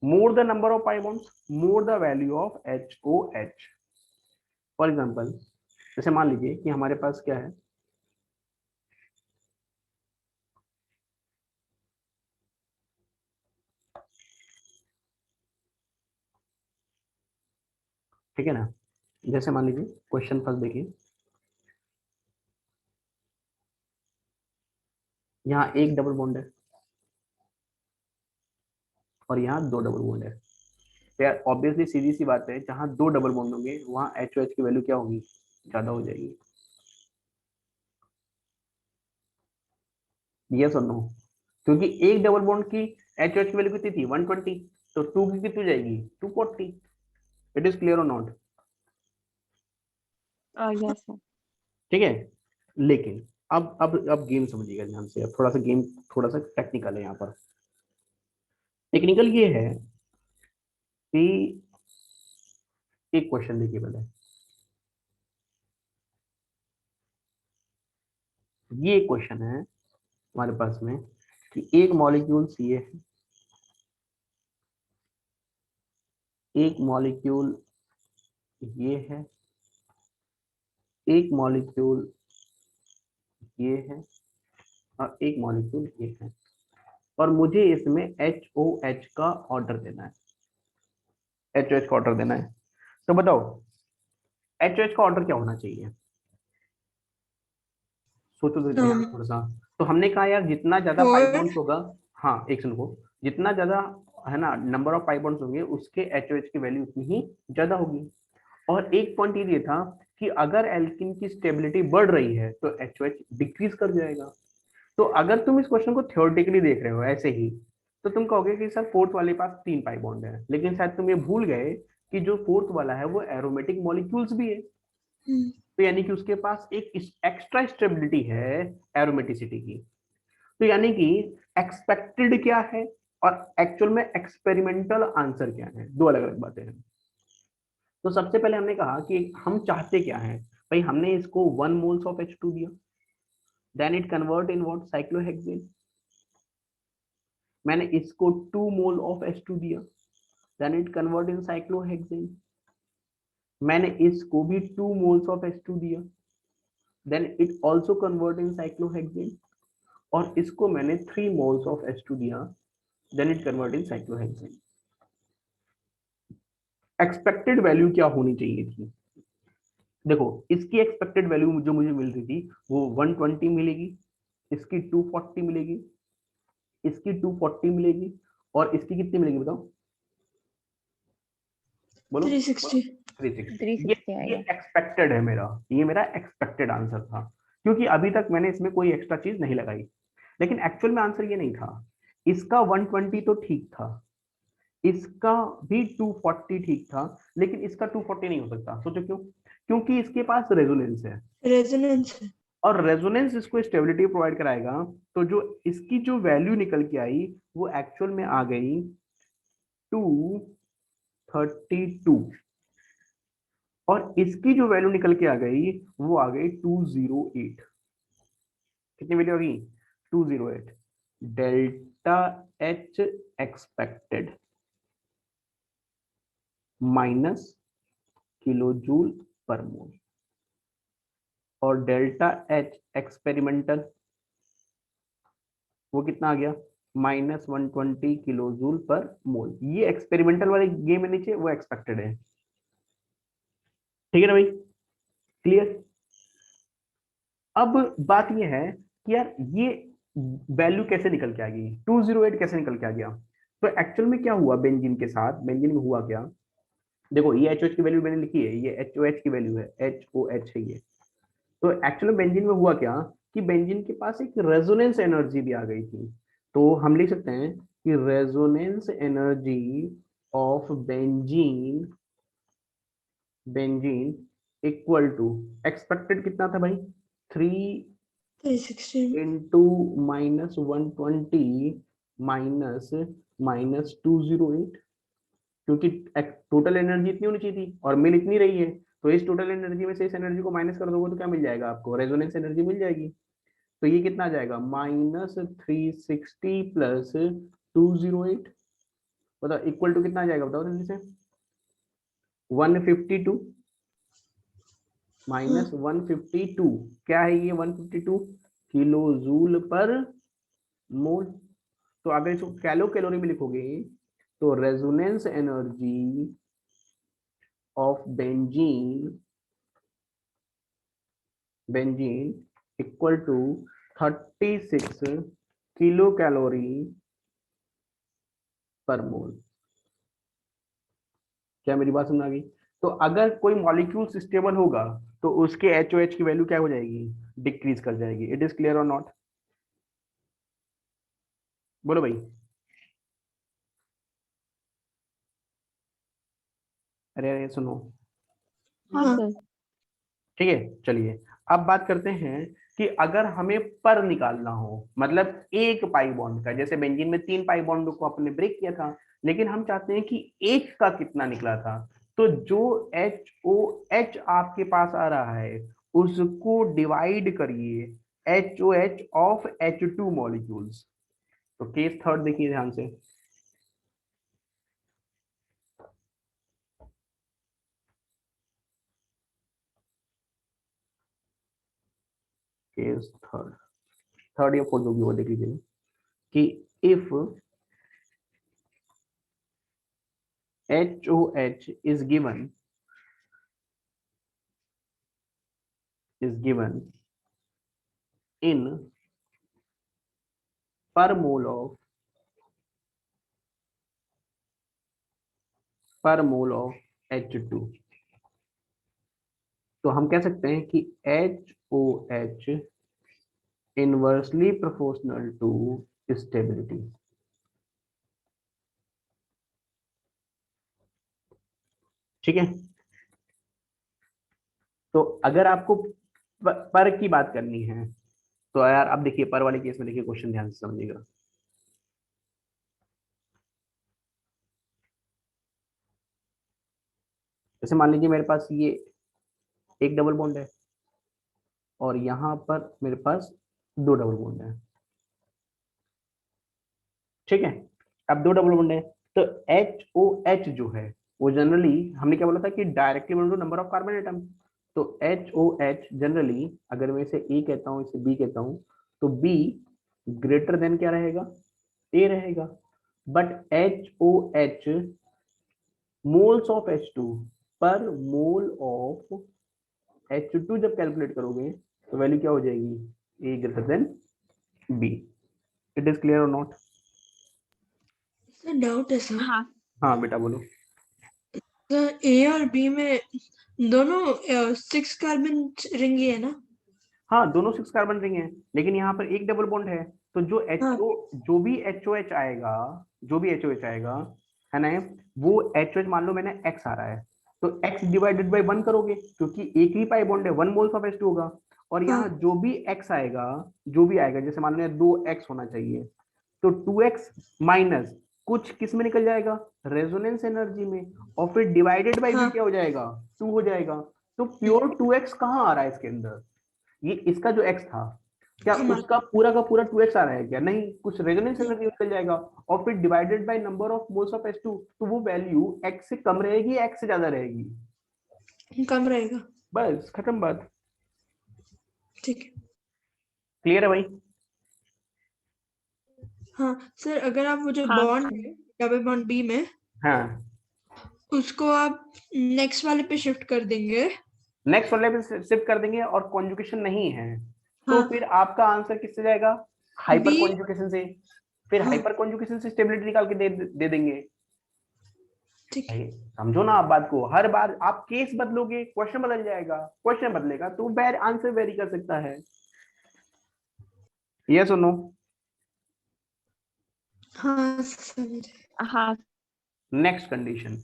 more the number of pi bonds more the value of HOH। For example जैसे मान लीजिए कि हमारे पास क्या है, ठीक है ना। जैसे मान लीजिए क्वेश्चन फर्स्ट देखिए, यहाँ एक डबल बॉन्ड है और यहाँ 2 डबल बॉन्ड है। तो यार ऑब्वियसली सीधी सी बात है, जहां 2 डबल बॉन्ड होंगे वहां HOH की वैल्यू क्या होगी, ज्यादा हो जाएगी। यस और नो, क्योंकि एक डबल बॉन्ड की HOH की वैल्यू कितनी थी, 120। तो 2 की कितनी हो जाएगी, 240। इट इज क्लियर और नॉट, Yes, sir. ठीक है। लेकिन अब गेम समझिएगा ध्यान से, अब थोड़ा सा गेम थोड़ा सा टेक्निकल है यहाँ पर। टेक्निकल ये है कि एक क्वेश्चन देखिए पहले, ये एक क्वेश्चन है हमारे पास में कि एक मॉलिक्यूल सी है, एक मॉलिक्यूल ये है, एक मॉलिक्यूल ये है और एक मॉलिक्यूल ये है। और मुझे इसमें HOH का ऑर्डर देना है, HOH का ऑर्डर देना है। तो बताओ HOH का ऑर्डर क्या होना चाहिए, सोचो तो ध्यान से थोड़ा सा। तो हमने कहा यार जितना ज्यादा पाई 4 बॉन्ड्स होगा, हाँ एक सुनो, जितना ज्यादा है ना नंबर ऑफ पाई बॉन्ड्स होंगे उसके HOH की वैल्यू उतनी ही ज्यादा होगी। और एक पॉइंट ये था कि अगर एल्किन की स्टेबिलिटी बढ़ रही है तो HOH डिक्रीज कर जाएगा। तो अगर तुम इस क्वेश्चन को थ्योरेटिकली देख रहे हो ऐसे ही, तो तुम कहोगे कि सर फोर्थ वाले पास 3 पाई बॉन्ड है, लेकिन शायद तुम ये भूल गए कि जो फोर्थ वाला है वो एरोमेटिक मॉलिक्यूल्स भी है। तो यानी कि उसके पास एक एक्स्ट्रा स्टेबिलिटी है एरोमेटिसिटी की। तो यानी कि एक्सपेक्टेड क्या है और एक्चुअल में एक्सपेरिमेंटल आंसर क्या है, दो अलग अलग बातें हैं। तो सबसे पहले हमने कहा कि हम चाहते क्या है, भाई हमने इसको 1 मोल्स ऑफ H2 दिया, then it convert in what, cyclohexane. मैंने इसको 2 मोल ऑफ H2 दिया, then it convert in cyclohexane. मैंने इसको भी 2 मोल्स ऑफ H2 दिया, then it also convert in cyclohexane. और इसको मैंने 3 मोल्स ऑफ H2 दिया, then it convert in cyclohexane. Expected value क्या होनी चाहिए थी, देखो इसकी एक्सपेक्टेड वैल्यू जो मुझे मिल रही थी वो 120 मिलेगी, इसकी 240 मिलेगी, इसकी 240 मिलेगी, और इसकी कितनी मिलेगी बताओ, बोलो। 360 360। 360 ये आएगा। एक्सपेक्टेड है मेरा, ये मेरा एक्सपेक्टेड आंसर था, क्योंकि अभी तक मैंने इसमें कोई एक्स्ट्रा चीज नहीं लगाई। लेकिन एक्चुअल में आंसर ये नहीं था। इसका 120 तो ठीक था, इसका भी 240 ठीक था, लेकिन इसका 240 नहीं हो सकता। सोचो क्यों, क्योंकि इसके पास रेजोनेंस है, रेजोनेंस है। और रेजोनेंस इसको स्टेबिलिटी प्रोवाइड कराएगा। तो जो इसकी जो वैल्यू निकल के आई वो एक्चुअल में आ गई 232, और इसकी जो वैल्यू निकल के आ गई वो आ गई 208। कितनी वैल्यू आ गई, 208। Delta H expected minus kilo joule per mole, और डेल्टा H एक्सपेरिमेंटल वो कितना आ गया, -120 किलो जूल पर मोल। ये एक्सपेरिमेंटल वाले गेम में नीचे वो एक्सपेक्टेड है, ठीक है ना भाई, क्लियर। अब बात ये है कि यार ये वैल्यू कैसे निकल के आ गई, 208 कैसे निकल के आ गया। तो एक्चुअल में क्या हुआ बेंजीन के साथ, बेंजीन में हुआ क्या, देखो ये HOH की वैल्यू मैंने लिखी है, ये HOH की वैल्यू है, HOH है ये। तो एक्चुअली बेंजीन में हुआ क्या कि बेंजीन के पास एक रेजोनेंस एनर्जी भी आ गई थी। तो हम लिख सकते हैं कि resonance energy of benzene, benzene equal to, expected कितना था भाई, 3 360 इंटू -120 माइनस -208, क्योंकि टोटल एनर्जी इतनी होनी चाहिए थी और मिल इतनी रही है। तो इस टोटल एनर्जी में से इस एनर्जी को माइनस कर दोगे तो क्या मिल जाएगा आपको, रेजोनेंस एनर्जी मिल जाएगी। तो ये कितना आ जाएगा, -360 प्लस 208, बताओ इक्वल टू कितना आ जाएगा, बताओ जल्दी से। 152 माइनस 152, क्या है ये 152, किलो जूल पर मोल। तो अगर इसको कैलो कैलोरी में लिखोगे तो resonance energy of benzene, benzene equal to 36 kilo calorie per mole. क्या मेरी बात समझ आ गई। तो अगर कोई मॉलिक्यूल स्टेबल होगा तो उसके HOH की वैल्यू क्या हो जाएगी, डिक्रीज कर जाएगी। इट इज क्लियर और नॉट, बोलो भाई। अरे अरे सुनो, हाँ हाँ सर। ठीक है चलिए। अब बात करते हैं कि अगर हमें पर निकालना हो, मतलब एक पाई बॉन्ड का, जैसे बेंजीन में 3 पाई बॉन्ड को अपने ब्रेक किया था, लेकिन हम चाहते हैं कि एक का कितना निकला था। तो जो HOH आपके पास आ रहा है उसको डिवाइड करिए HOH ऑफ H2 मॉलिक्यूल्स। तो केस थर्ड देखिए ध्यान से, केस थर्ड, थर्ड या फोर्थ होगी वो देख लीजिए कि if HOH is given in per mole of H2, तो हम कह सकते हैं कि HOH inversely proportional to stability. ठीक है, तो अगर आपको पर की बात करनी है तो यार आप देखिए पर वाले केस में देखिए, क्वेश्चन ध्यान से समझिएगा। जैसे मान लीजिए मेरे पास ये एक डबल बॉन्ड है और यहां पर मेरे पास दो डबल बॉन्ड है। ठीक है, अब दो डबल बॉन्ड है तो HOH जो है वो जनरली हमने क्या बोला था कि directly number of carbon atom. तो HOH जनरली अगर मैं इसे E कहता हूं इसे B कहता हूं तो B ग्रेटर देन क्या रहेगा, A रहेगा। But HOH moles of H2 पर मोल ऑफ H2 जब कैलकुलेट करोगे तो वैल्यू क्या हो जाएगी, A greater than B। It is clear और नॉट? सर डाउट है सर। हाँ हाँ बेटा बोलो। सर ए और बी में दोनों 6 कार्बन रिंग है ना? हाँ दोनों 6 कार्बन रिंग है, लेकिन यहाँ पर एक डबल बॉन्ड है तो जो हाँ। जो भी HOH आएगा, जो भी HOH आएगा है ना, वो HOH मान लो मैंने X आ रहा है तो X डिवाइडेड बाई 1 करोगे क्योंकि एक ही पाई बॉन्ड है, 1 मोल्स ऑफ H2 होगा। और यहाँ हाँ। जो भी X आएगा, जो भी आएगा, जैसे मान लो 2X होना चाहिए तो 2X माइनस कुछ किस में निकल जाएगा, रेजोनेंस एनर्जी में, और फिर डिवाइडेड बाई भी क्या हो जाएगा, 2 हो जाएगा। तो प्योर 2X कहाँ आ रहा है इसके अंदर, ये इसका जो x था क्या उसका पूरा का पूरा 2x आ रहा है क्या, नहीं, कुछ रेजोनेंस एनर्जी निकल जाएगा और फिर divided by number of moles of H2 तो वो वैल्यू x से कम रहेगी या x से ज्यादा रहेगी, कम रहेगा। बस खत्म बात। ठीक है। क्लियर है भाई? हाँ सर, अगर आप वो जो हाँ बॉन्ड है डबल बॉन्ड बी में हाँ, उसको आप नेक्स्ट वाले पे शिफ्ट कर देंगे। नेक्स्ट वाले पे शिफ्ट कर देंगे और कॉन्जुगेशन नहीं है तो हाँ। फिर आपका आंसर किससे जाएगा, हाइपर बी। कॉन्जुगेशन से। फिर हाँ। हाइपर कॉन्जुगेशन से स्टेबिलिटी निकाल के दे देंगे। ठीक है। भाई समझो ना आप बात को, हर बार आप केस बदलोगे क्वेश्चन बदल जाएगा, क्वेश्चन बदलेगा तो आंसर वेरी कर सकता है। यस और नो? हाँ समझे। हाँ नेक्स्ट कंडीशन,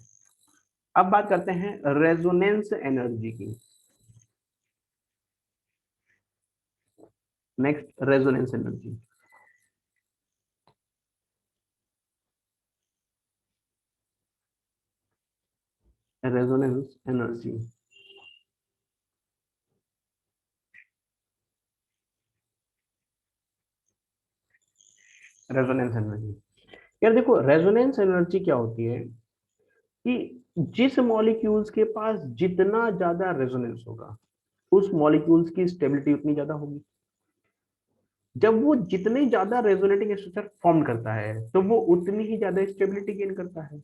अब बात करते हैं रेजोनेंस एनर्जी की। Next resonance energy, resonance energy resonance energy यार देखो, रेजोनेंस एनर्जी क्या होती है कि जिस मॉलिक्यूल्स के पास जितना ज्यादा रेजोनेंस होगा उस मॉलिक्यूल्स की स्टेबिलिटी उतनी ज्यादा होगी। जब वो जितने ज्यादा रेजोनेटिंग स्ट्रक्चर फॉर्म करता है तो वो उतनी ही ज्यादा स्टेबिलिटी गेन करता है।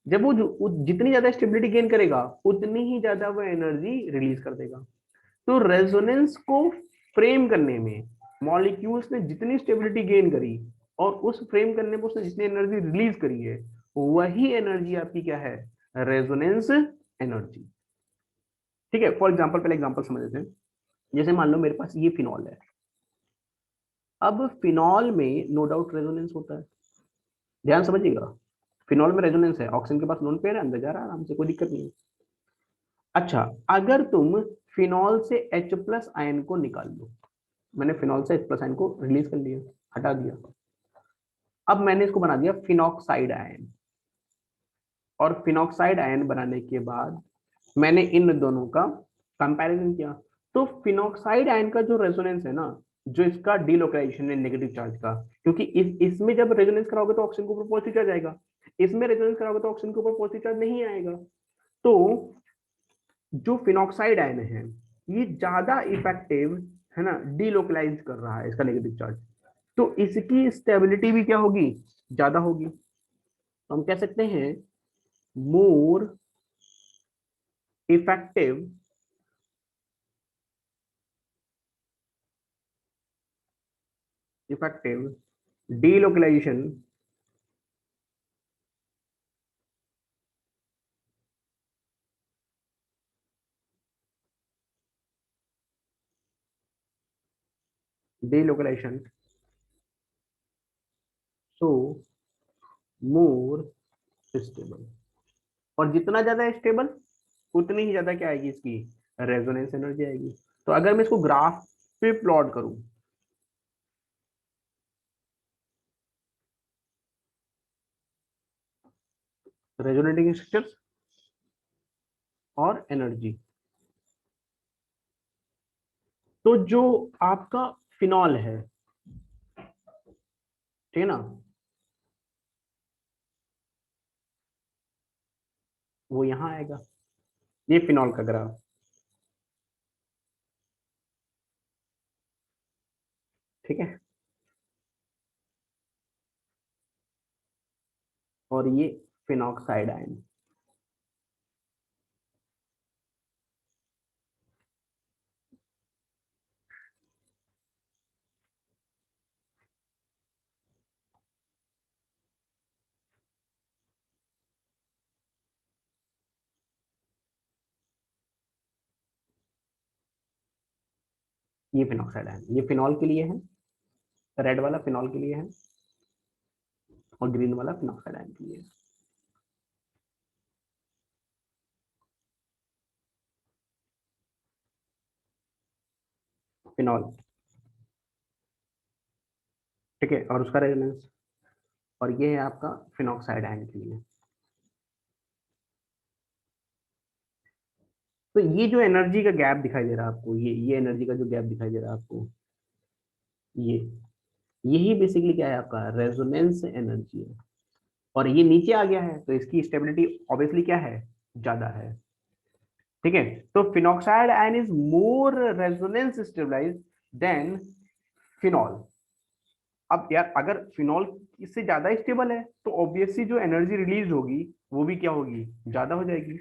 जब वो जितनी ज्यादा स्टेबिलिटी गेन करेगा उतनी ही ज्यादा वो एनर्जी रिलीज कर देगा। तो रेजोनेंस को फ्रेम करने में मॉलिक्यूल्स ने जितनी स्टेबिलिटी गेन करी और उस फ्रेम करने में उसने जितनी एनर्जी रिलीज करी है वही एनर्जी आपकी क्या है, रेजोनेंस एनर्जी। ठीक है, फॉर एग्जांपल पहले एग्जांपल समझ लेते हैं। जैसे मान लो मेरे पास ये फिनॉल है, अब फिनॉल में नो डाउट रेजोनेंस होता है, ध्यान समझिएगा। फिनॉल में रेजोनेंस है, ऑक्सीजन के पास लोन पेयर है, अंदर जा रहा है आराम से, कोई दिक्कत नहीं है। अच्छा, अगर तुम फिनॉल से H प्लस आयन को निकाल लो, मैंने फिनॉल से H प्लस आयन को रिलीज कर लिया, हटा दिया, अब मैंने इसको बना दिया फिनॉक्साइड आयन। और फिनॉक्साइड आयन बनाने के बाद मैंने इन दोनों का कंपैरिजन किया तो फिनॉक्साइड आयन का जो रेजोनेंस है ना, जो इसका डीलोकलाइजेशन है नेगेटिव चार्ज का, क्योंकि इसमें जब रेजोनेंस कराओगे तो ऑक्सीजन के ऊपर पॉजिटिव चार्ज आएगा, इसमें रेजोनेंस कराओगे तो ऑक्सीजन के ऊपर पॉजिटिव चार्ज नहीं आएगा। तो जो फिनॉक्साइड आयन है ये ज्यादा इफेक्टिव है ना, डीलोकलाइज कर रहा है इसका नेगेटिव चार्ज। तो इसकी स्टेबिलिटी भी क्या होगी, ज्यादा होगी। तो हम कह सकते हैं more effective effective delocalization delocalization so more stable. और जितना ज्यादा स्टेबल उतनी ही ज्यादा क्या आएगी, इसकी रेजोनेंस एनर्जी आएगी। तो अगर मैं इसको ग्राफ पे प्लॉट करूं, रेजोनेटिंग स्ट्रक्चर्स और एनर्जी, तो जो आपका फिनॉल है, ठीक है ना, वो यहां आएगा। ये फिनॉल का ग्राफ, ठीक है। और ये फिनॉक्साइड आयन, ये फिनॉक्साइड आयन, ये फिनॉल के लिए है, रेड वाला फिनॉल के लिए है और ग्रीन वाला फिनॉक्साइड आयन के लिए है। फिनॉल, ठीक है, और उसका रेजोनेंस, और ये है आपका फिनॉक्साइड आयन के लिए। तो ये जो एनर्जी का गैप दिखाई दे रहा है आपको, ये एनर्जी का जो गैप दिखाई दे रहा है आपको, ये यही बेसिकली क्या है, आपका रेजोनेंस एनर्जी है। और ये नीचे आ गया है तो इसकी स्टेबिलिटी ऑब्वियसली क्या है, ज्यादा है, ठीक है। तो phenoxide ion is more resonance stabilise than phenol. अब यार अगर फिनॉल इससे ज्यादा स्टेबल है तो ऑब्वियसली जो एनर्जी रिलीज होगी वो भी क्या होगी, ज्यादा हो जाएगी।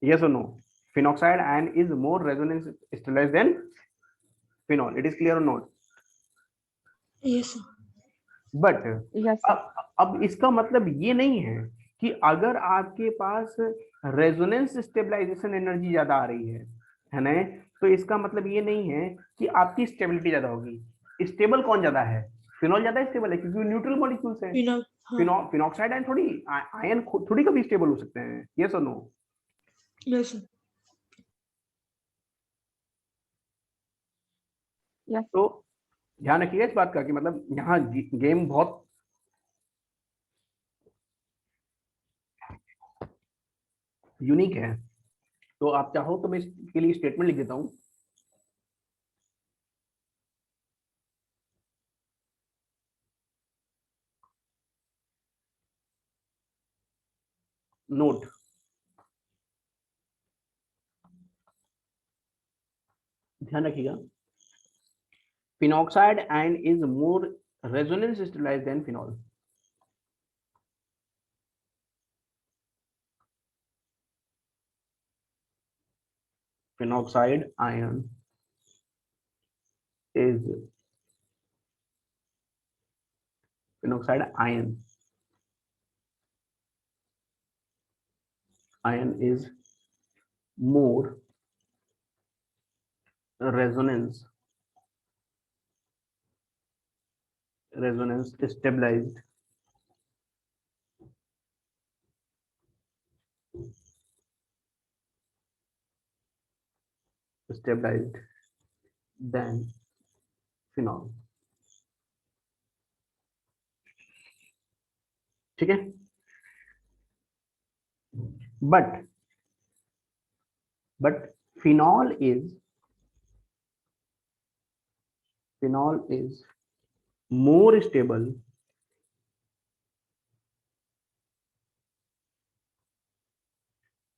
yes or no, phenoxide ion is more resonance stabilized than phenol, it is clear or not? Yes but yes sir. अब इसका मतलब ये नहीं है कि अगर आपके पास रेजोनेंस स्टेबलाइजेशन एनर्जी ज्यादा आ रही है ना, तो इसका मतलब ये नहीं है कि आपकी स्टेबिलिटी ज्यादा होगी। स्टेबल कौन ज्यादा है, फिनॉल ज्यादा स्टेबल है क्योंकि न्यूट्रल मॉलिक्यूल्स है। फिनॉल हाँ फिनॉक्साइड आयन थोड़ी, आयन थोड़ी कभी स्टेबल हो सकते हैं, यस और नो? यस यस तो ध्यान रखिएगा इस बात का कि मतलब यहाँ गेम बहुत यूनिक है। तो आप चाहो तो मैं इसके लिए स्टेटमेंट लिख देता हूँ। नोट, ध्यान रखिएगा, phenoxide ion is more resonance stabilised than phenol. Phenoxide ion is phenoxide ion is more resonance stabilised stabilised than phenol, ठीक है। But but phenol is phenol is more stable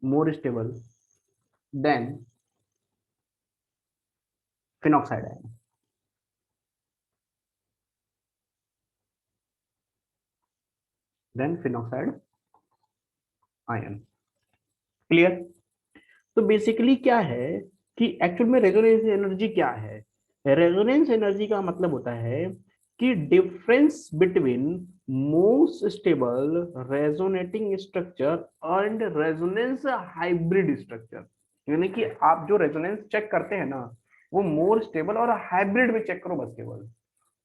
more stable than phenoxide ion, than phenoxide ion. Clear? तो बेसिकली क्या है कि एक्चुअल में रेजोनेंस एनर्जी क्या है? रेजोनेंस एनर्जी का मतलब होता है कि difference between most stable resonating structure and resonance hybrid structure. यानी कि आप जो रेजोनेंस चेक करते हैं ना, वो मोर स्टेबल और हाइब्रिड में चेक करो बस, केवल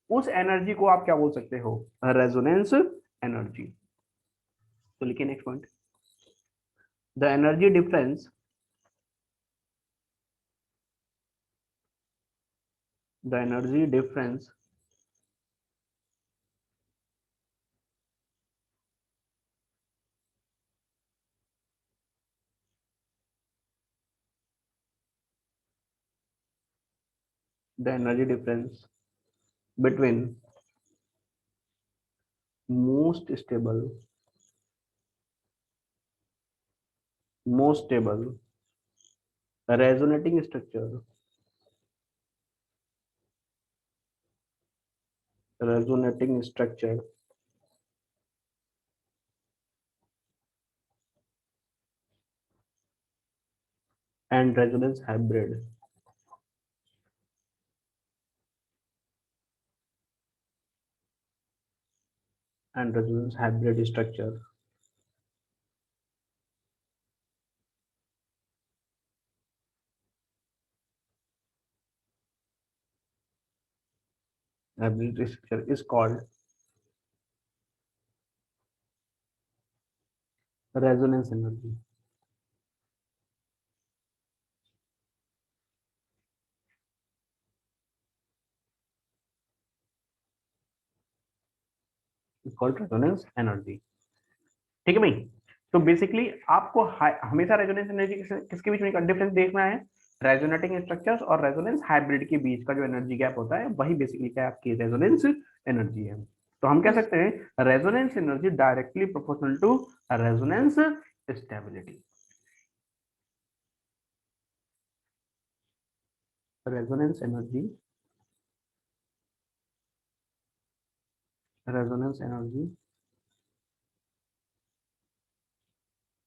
उस एनर्जी को आप क्या बोल सकते हो? Resonance energy. तो लिखिए next point, the energy difference the energy difference the energy difference between most stable resonating structure and resonance hybrid structure is called resonance energy. It's called resonance energy. ठीक है भाई? तो बेसिकली आपको हमेशा रेजोनेंस एनर्जी किसके बीच में डिफरेंस देखना है? रेजोनेटिंग स्ट्रक्चर्स और रेजोनेंस हाइब्रिड के बीच का जो एनर्जी गैप होता है, वही बेसिकली क्या आपकी रेजोनेंस एनर्जी है। तो हम कह सकते हैं resonance energy directly proportional to resonance stability. रेजोनेंस एनर्जी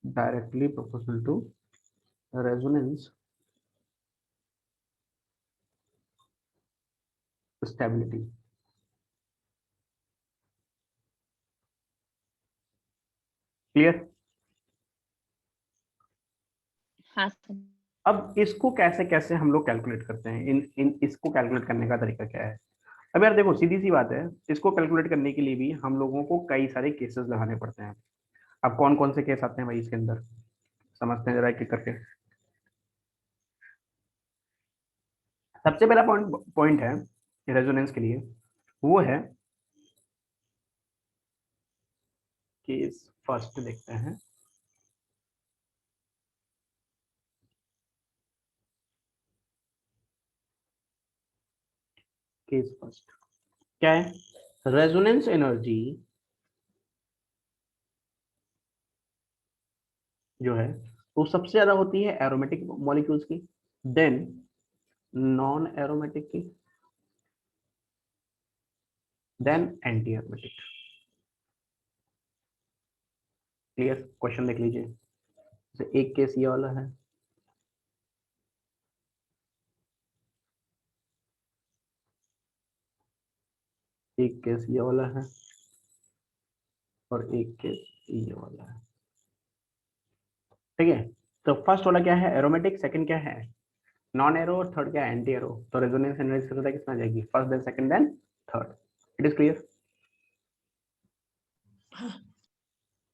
directly proportional to resonance stability। Clear? हाँ सर। अब इसको कैसे कैसे हम लोग कैलकुलेट करते हैं? इन इसको कैलकुलेट करने का तरीका क्या है? अब यार देखो, सीधी सी बात है, इसको कैलकुलेट करने के लिए भी हम लोगों को कई सारे केसेस लगाने पड़ते हैं। अब कौन कौन से केस आते हैं भाई इसके अंदर, समझते हैं जरा एक एक करके। सबसे पहला पॉइंट है रेजोनेंस के लिए, वो है केस फर्स्ट। देखते हैं केस फर्स्ट क्या है? रेजोनेंस एनर्जी जो है वो सबसे ज्यादा होती है एरोमेटिक मॉलिक्यूल्स की, देन नॉन एरोमेटिक की, then anti aromatic. Clear? Question देख लीजिए, जैसे एक केस ये वाला है, एक केस ये वाला है, और एक केस ये वाला है। ठीक है? तो फर्स्ट वाला क्या है? एरोमेटिक। सेकंड क्या है? Non arrow. और थर्ड क्या है? Anti aro. तो रेजोनेंस एनर्जी सबसे ज्यादा किसमें आ जाएगी? First, then second, then third. It is clear?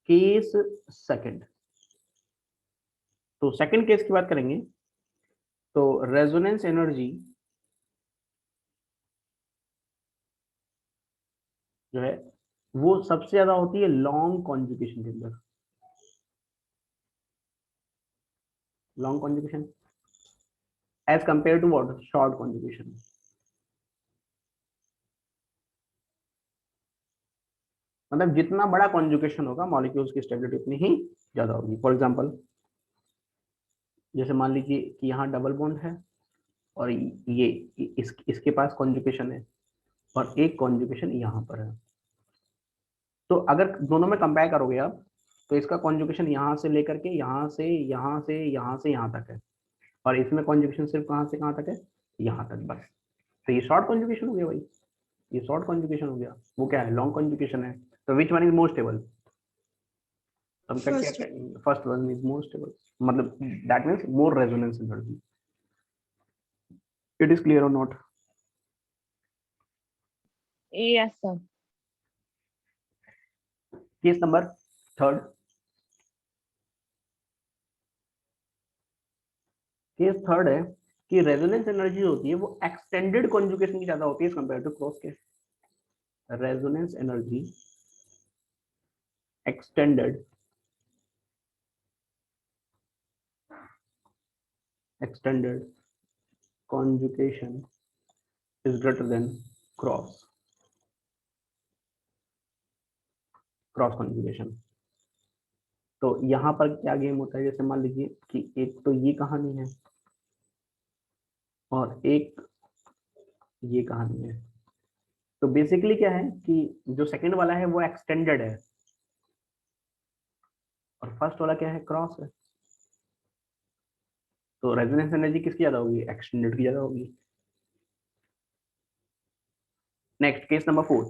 Case second, तो सेकंड केस की बात करेंगे तो रेजोनेंस एनर्जी जो है वो सबसे ज्यादा होती है लॉन्ग कॉन्जुगेशन के अंदर। Long conjugation as compare to what? Short conjugation. मतलब जितना बड़ा कॉन्जुगेशन होगा मॉलिक्यूल्स की स्टेबिलिटी उतनी ही ज्यादा होगी। फॉर एग्जांपल, जैसे मान लीजिए कि यहाँ डबल बॉन्ड है और ये इसके पास कॉन्जुगेशन है और एक कॉन्जुगेशन यहाँ पर है। तो अगर दोनों में कंपेयर करोगे आप तो इसका कॉन्जुगेशन यहाँ से लेकर के यहाँ से यहाँ से यहाँ से यहाँ तक है और इसमें कॉन्जुगेशन सिर्फ कहाँ से कहाँ तक है, यहाँ तक बस। तो ये शॉर्ट कॉन्जुगेशन हो गया भाई, ये शॉर्ट कॉन्जुगेशन हो गया। वो क्या है, लॉन्ग कॉन्जुगेशन है। तो which one is more stable? हम क्या First. कहेंगे, first one is more stable, मतलब that means more resonance energy. It is clear और not? Yes, sir. Case number third. Case third है कि रेजोनेंस एनर्जी होती है वो एक्सटेंडेड कॉन्जुगेशन की ज्यादा होती है कंपेयर टू क्रॉस के। Resonance energy extended conjugation is greater than cross conjugation। तो यहाँ पर क्या गेम होता है, जैसे मान लीजिए कि एक तो ये कहानी है और एक ये कहानी है। तो बेसिकली क्या है कि जो सेकंड वाला है वो एक्सटेंडेड है और फर्स्ट वाला क्या है, क्रॉस है। तो रेजोनेंस एनर्जी किसकी ज्यादा होगी, एक्सटेंडेड की ज्यादा होगी। Next case number fourth.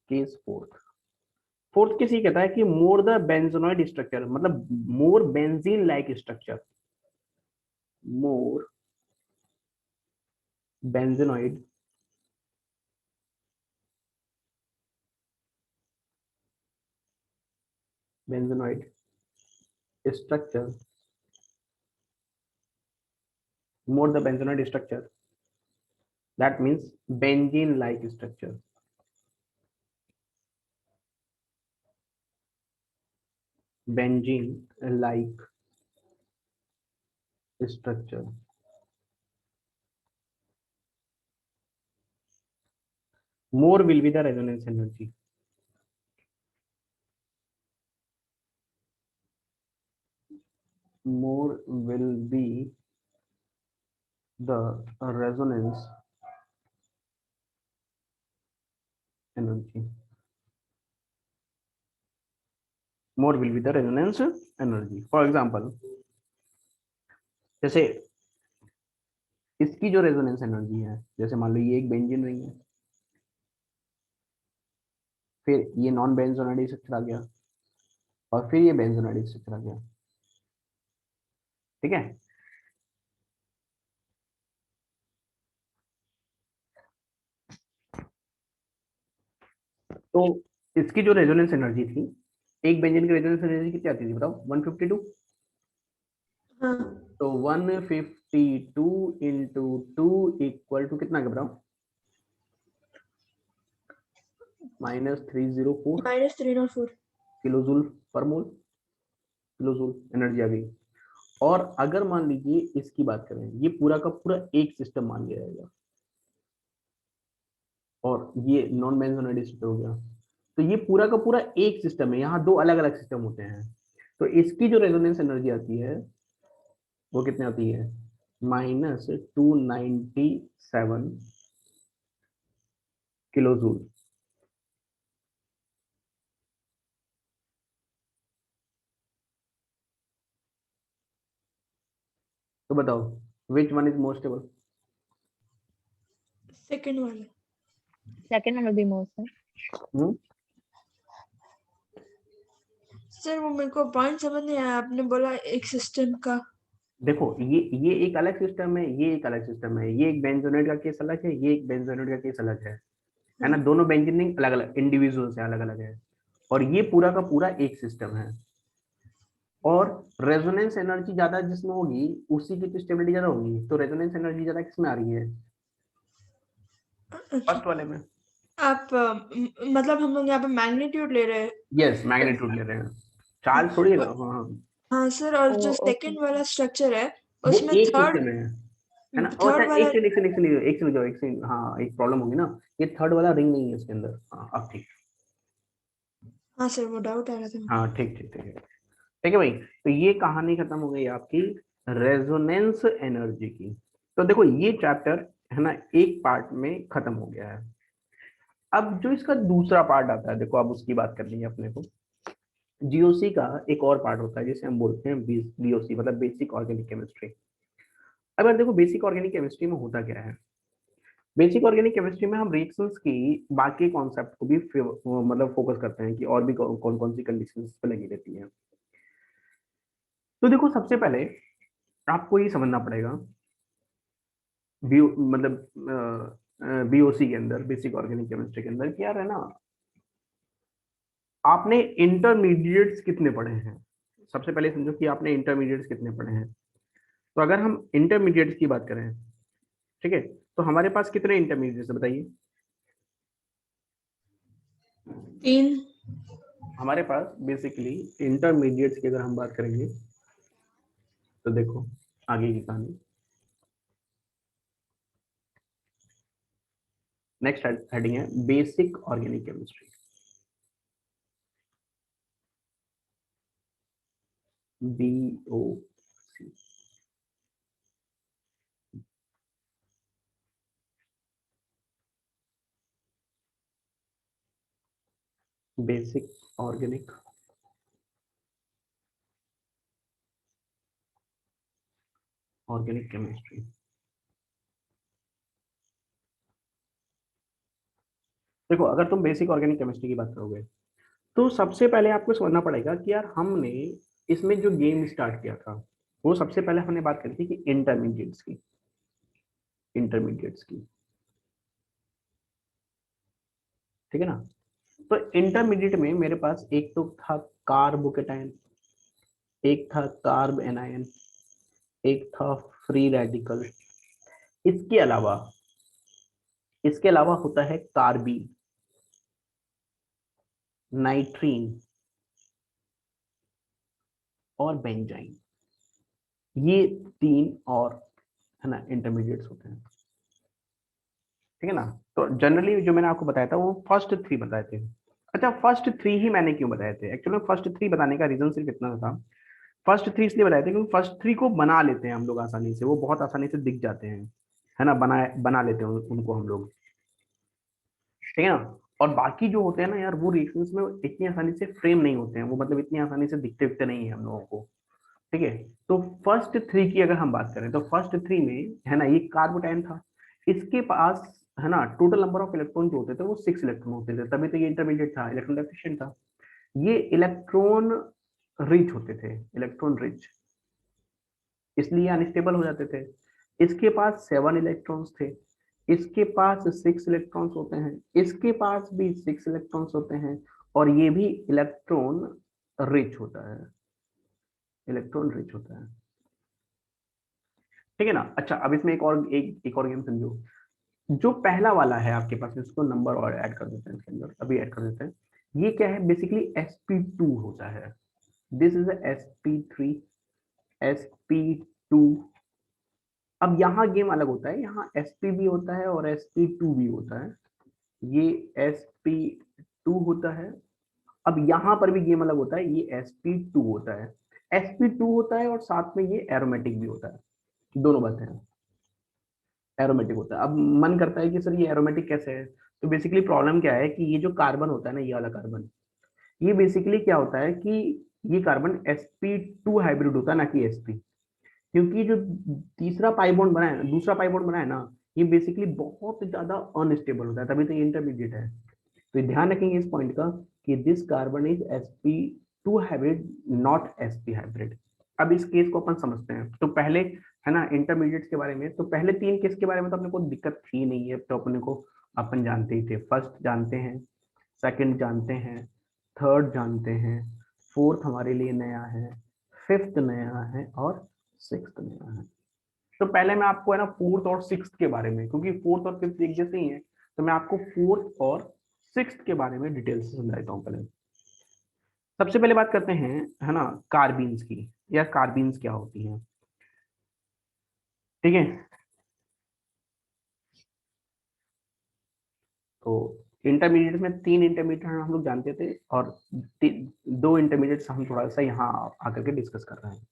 Case fourth किस कहता है कि मोर द बेंजोनॉइड स्ट्रक्चर, मतलब more benzene like structure, more benzenoid structure, more the benzonoid structure, that means benzene like structure, benzene like structure, more will be the resonance energy। more will be the resonance energy, more will be the resonance energy। for example, जैसे इसकी जो रेजोनेंस एनर्जी है, जैसे मान लो ये एक बेंजीन रिंग है, फिर ये नॉन बेंजोनाइड स्ट्रक्चर आ गया और फिर ये बेंजोनाइड स्ट्रक्चर आ गया, ठीक है। तो इसकी जो रेजोनेंस एनर्जी थी, एक बेंजीन की रेजोनेंस एनर्जी कितनी आती थी बताओ, 152। हाँ तो 152 इंटू 2 इक्वल टू कितना बताओ, -304 -304 किलोजूल पर मोल, किलोजूल एनर्जी आ गई। और अगर मान लीजिए इसकी बात करें, ये पूरा का पूरा एक सिस्टम मान लिया जाएगा और ये नॉन बेंजोनाइड स्ट्रक्चर हो गया, तो ये पूरा का पूरा एक सिस्टम है, यहाँ दो अलग अलग सिस्टम होते हैं। तो इसकी जो रेजोनेंस एनर्जी आती है वो कितनी आती है, -297 किलोजूल। तो बताओ विच one is more stable? Second वाला। Second one will be more, sir. Sir वो मेरे को पॉइंट समझ नहीं आया, आपने बोला एक सिस्टम का। देखो ये एक अलग सिस्टम है, ये एक अलग सिस्टम है, ये एक बेंजोनेट का केस अलग है, ये एक बेंजोनेट का केस अलग है ना। दोनों बेंजीनिंग अलग अलग इंडिविजुअल्स है, अलग अलग है, और ये पूरा का पूरा एक सिस्टम है। और रेजोनेंस एनर्जी ज्यादा जिसमें होगी उसी की तो स्टेबिलिटी ज्यादा होगी। तो रेजोनेंस एनर्जी ज्यादा किसमें आ रही है, फर्स्ट वाले में। आप मतलब हम लोग यहाँ पे मैग्नीट्यूड ले रहे हैं। यस, मैग्नीट्यूड ले रहे हैं, चार्ज थोड़ी है। हाँ हाँ सर, और जो Oh, okay. सेकंड वाला स्ट्रक्चर है वो उसमें एक थर्ड सिस्टम है ना। और थर्ड अच्छा, वाला। एक सेकंड जाओ, एक सेकंड। हाँ एक प्रॉब्लम होगी ना, ये थर्ड वाला रिंग नहीं है इसके अंदर। हाँ अब ठीक। हाँ सर, वो डाउट आ रहा था। हाँ ठीक ठीक ठीक है। ठीक है भाई। तो ये कहानी खत्म हो गई आपकी रेजोनेंस एनर्जी की। तो देखो ये चैप्टर है ना एक पार्ट में खत्म हो गया है। अब जो इसका दूसरा पार्ट आता है, देखो अब उसकी बात करनी है अपने को। जीओसी का एक और पार्ट होता है जिसे हम बोलते हैं बीओसी, मतलब बेसिक ऑर्गेनिक केमिस्ट्री। अब यार देखो बेसिक ऑर्गेनिक केमिस्ट्री में होता क्या है। बेसिक ऑर्गेनिक केमिस्ट्री में हम रिएक्शंस की बाकी कॉन्सेप्ट को भी मतलब फोकस करते हैं कि और भी कौन कौन सी कंडीशंस पे लगी रहती हैं। तो देखो सबसे पहले आपको ये समझना पड़ेगा मतलब बीओसी के अंदर, बेसिक ऑर्गेनिक केमिस्ट्री के अंदर, कि यार है ना आपने इंटरमीडिएट्स कितने पढ़े हैं। सबसे पहले समझो कि आपने इंटरमीडिएट्स कितने पढ़े हैं। तो अगर हम इंटरमीडिएट्स की बात करें, ठीक है, तो हमारे पास कितने इंटरमीडिएट्स है बताइए। 3। हमारे पास बेसिकली इंटरमीडिएट्स की अगर हम बात करेंगे तो देखो आगे की कहानी। नेक्स्ट हेडिंग है basic organic chemistry, BOC। Basic organic chemistry. देखो अगर तुम बेसिक ऑर्गेनिक केमिस्ट्री की बात करोगे तो सबसे पहले आपको समझना पड़ेगा कि यार हमने इसमें जो गेम स्टार्ट किया था वो सबसे पहले हमने बात करी थी कि इंटरमीडिएट्स की। इंटरमीडिएट्स की, ठीक है ना। तो इंटरमीडिएट में मेरे पास एक तो था कार्बोकेटाइन, एक था कार्ब एनायन, एक था फ्री रेडिकल। इसके अलावा होता है कार्बीन, नाइट्रीन और बेंजाइन। ये 3 और है ना इंटरमीडिएट्स होते हैं, ठीक है ना। तो जनरली जो मैंने आपको बताया था वो फर्स्ट 3 बताए थे। अच्छा फर्स्ट 3 ही मैंने क्यों बताए थे, एक्चुअली फर्स्ट 3 बताने का रीजन सिर्फ इतना था। फर्स्ट 3 इसलिए बताए थे क्योंकि फर्स्ट 3 को बना लेते हैं हम लोग आसानी से, वो बहुत आसानी से दिख जाते हैं, है ना, बना लेते हैं उनको हम लोग, ठीक है ना। और बाकी जो होते हैं ना यार वो रिएक्शंस में इतनी आसानी से फ्रेम नहीं होते हैं, वो मतलब इतनी आसानी से दिखते दिखते नहीं है हम लोगों को, ठीक है। तो फर्स्ट 3 की अगर हम बात करें तो फर्स्ट 3 में है ना ये कार्बोटाइन था। इसके पास है ना टोटल नंबर ऑफ इलेक्ट्रॉन जो होते थे वो 6 इलेक्ट्रॉन होते थे, तभी तो ये इंटरमीडिएट था, इलेक्ट्रॉन डेफिशिएंट था। ये इलेक्ट्रॉन रिच होते थे, इलेक्ट्रॉन रिच, इसलिए अनस्टेबल हो जाते थे। इसके पास 7 इलेक्ट्रॉन्स थे, इसके पास 6 इलेक्ट्रॉन्स होते हैं, इसके पास भी 6 इलेक्ट्रॉन्स होते हैं, और ये भी इलेक्ट्रॉन रिच होता है, इलेक्ट्रॉन रिच होता है, ठीक है ना। अच्छा अब इसमें एक और गेम समझो। जो पहला वाला है आपके पास, इसको नंबर और ऐड कर देते हैं इसके अंदर, अभी ऐड कर देते हैं। ये क्या है, बेसिकली sp2 होता है। This is sp3, sp2। अब यहाँ गेम अलग होता है, यहाँ sp भी होता है और sp2 भी होता है। ये sp2 होता है। अब यहाँ पर भी गेम अलग होता है, ये sp2 होता है, sp2 होता है, और साथ में ये एरोमेटिक भी होता है। दोनों बातें हैं, एरोमेटिक होता है। अब मन करता है कि सर ये एरोमेटिक कैसे है, तो बेसिकली प्रॉब्लम क्या है कि ये जो कार्बन होता है ना, ये वाला कार्बन, ये बेसिकली क्या होता है कि ये कार्बन sp2 हाइब्रिड होता है ना कि sp। क्योंकि जो तीसरा पाई बॉन्ड बना है, दूसरा पाई बॉन्ड बना है ना, ये बेसिकली बहुत ज्यादा अनस्टेबल होता है, तभी तो ये इंटरमीडिएट है। तो ध्यान रखेंगे इस पॉइंट का कि this carbon is sp2 hybrid, not sp hybrid. अब इस केस को अपन समझते हैं। तो पहले है ना इंटरमीडिएट के बारे में, तो पहले 3 केस के बारे में तो अपने को दिक्कत थी नहीं है, तो अपने को अपन जानते ही थे। फर्स्ट जानते हैं, सेकंड जानते हैं, थर्ड जानते हैं, फोर्थ हमारे लिए नया है, फिफ्थ नया है, और सिक्स्थ नया है। तो पहले मैं आपको है ना फोर्थ और सिक्स्थ के बारे में, क्योंकि फोर्थ और फिफ्थ एक जैसे ही है, तो मैं आपको फोर्थ और सिक्स्थ के बारे में डिटेल से समझाता हूँ। पहले सबसे पहले बात करते हैं है ना कार्बीन्स की, या कार्बीन्स क्या होती हैं, ठीक है। तो इंटरमीडिएट में 3 इंटरमीडिएट हम लोग जानते थे और 2 इंटरमीडिएट हम थोड़ा सा यहाँ आकर के डिस्कस कर रहे हैं।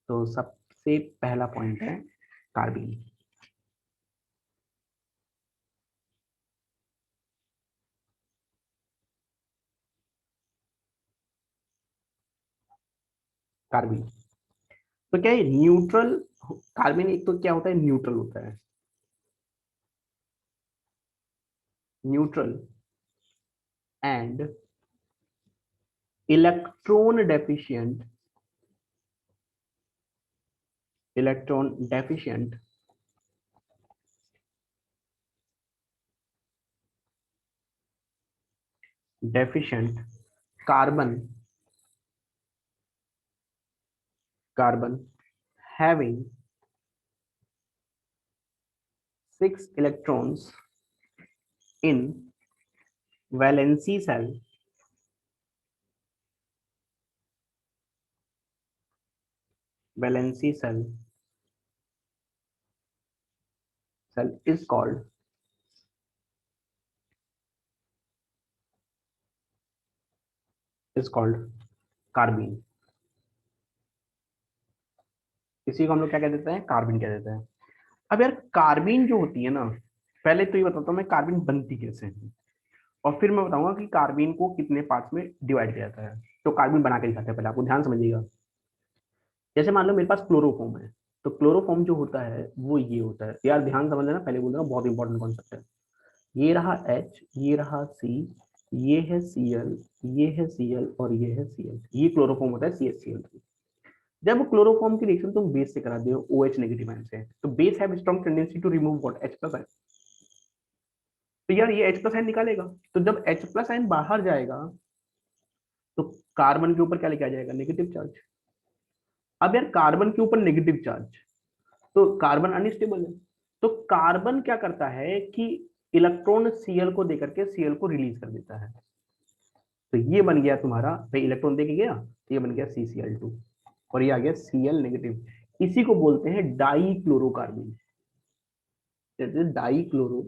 तो सबसे पहला पॉइंट है कार्बिन। कार्बिन तो क्या है न्यूट्रल। कार्बिन एक तो क्या होता है न्यूट्रल होता है, neutral and electron deficient, electron deficient deficient carbon, carbon having 6 electrons in valency cell, valency cell is called कार्बिन। इसी को हम लोग क्या कह देते हैं कार्बिन कह देते हैं। अब यार कार्बिन जो होती है ना, पहले तो ये बताता हूँ मैं कार्बिन बनती कैसे है और फिर मैं बताऊंगा कि कार्बिन को कितने पार्ट्स में डिवाइड किया जाता है। तो कार्बिन बना के दिखाते हैं, पहले आपको ध्यान समझिएगा। जैसे मान लो मेरे पास क्लोरोफॉर्म है, तो क्लोरोफॉर्म जो होता है वो ये होता है, यार ध्यान समझ लेना, पहले बोल रहा हूँ बहुत इंपॉर्टेंट कॉन्सेप्ट है। ये रहा H, ये रहा C, ये है Cl, ये है Cl और ये है Cl। ये क्लोरोफॉर्म होता है CH3। जब क्लोरोफॉर्म की रिएक्शन तुम बेस से कराते हो OH नेगेटिव आयन से, तो base have strong tendency to remove what H plus ion. तो यार ये H प्लस आयन निकालेगा, तो जब H प्लस आयन बाहर जाएगा तो कार्बन के ऊपर क्या लेके आ जाएगा नेगेटिव चार्ज। अब यार कार्बन के ऊपर नेगेटिव चार्ज, तो कार्बन अनस्टेबल है, तो कार्बन क्या करता है कि इलेक्ट्रॉन Cl को देकर के Cl को रिलीज कर देता है। तो ये बन गया तुम्हारा भाई, इलेक्ट्रॉन देके गया तो ये बन गया CCl2 और ये आ गया Cl नेगेटिव। इसी को बोलते हैं डाई क्लोरोकार्बिन, डाई क्लोरो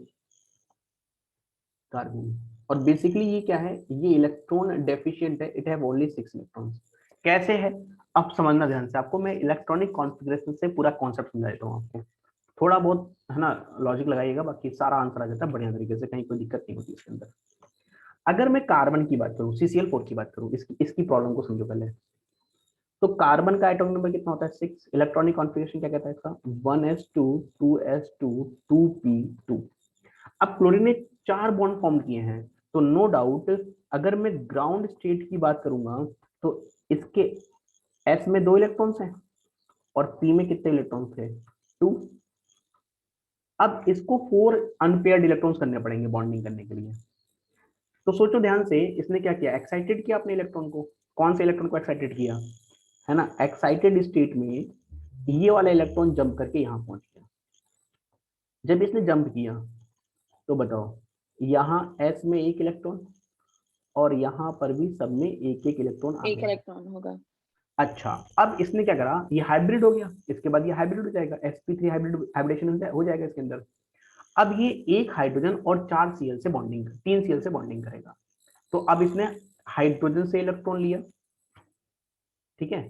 कार्बन। और बेसिकली ये क्या है, ये इलेक्ट्रॉन डेफिशिएंट है, इट हैव ओनली 6 इलेक्ट्रॉन्स। कैसे है अब समझना ध्यान से, आपको मैं इलेक्ट्रॉनिक कॉन्फ़िगरेशन से पूरा कॉन्सेप्ट समझा देता हूँ आपको। थोड़ा बहुत है ना लॉजिक लगाइएगा, बाकी सारा आंसर आ जाता है बढ़िया तरीके से, कहीं कोई दिक्कत नहीं होती इसके अंदर। अगर मैं कार्बन की बात करूँ, CCl4 की बात करूँ, इसकी प्रॉब्लम को समझो पहले। तो कार्बन का एटॉमिक नंबर कितना होता है 6। इलेक्ट्रॉनिक कॉन्फ़िगरेशन क्या कहता है इसका 1s2 2s2 2p2। अब क्लोरीन ने 4 बॉन्ड फॉर्म किए हैं, तो नो डाउट अगर मैं ग्राउंड स्टेट की बात करूंगा तो इसके S में 2 इलेक्ट्रॉन्स हैं और P में कितने इलेक्ट्रॉन्स थे 2। अब इसको 4 अनपेयर्ड इलेक्ट्रॉन्स करने पड़ेंगे बॉन्डिंग करने के लिए। तो सोचो ध्यान से, इसने क्या किया एक्साइटेड किया अपने इलेक्ट्रॉन को। कौन से इलेक्ट्रॉन को एक्साइटेड किया है ना, एक्साइटेड स्टेट में ये वाला इलेक्ट्रॉन जंप करके यहाँ पहुंच गया। जब इसने जंप किया तो बताओ यहाँ S में 1 इलेक्ट्रॉन और यहाँ पर भी सब में एक इलेक्ट्रॉन आ एक गया। इलेक्ट्रॉन होगा। अच्छा, अब इसने क्या करा, ये हाइब्रिड हो गया, इसके बाद ये हाइब्रिड हो जाएगा, sp3 हाइब्रिडेशन हो जाएगा इसके अंदर। अब ये 1 हाइड्रोजन और 4 Cl से बॉन्डिंग, 3 Cl से बॉन्डिंग करेगा। तो अब इसने हाइड्रोजन से इलेक्ट्रॉन लिया, ठीक है,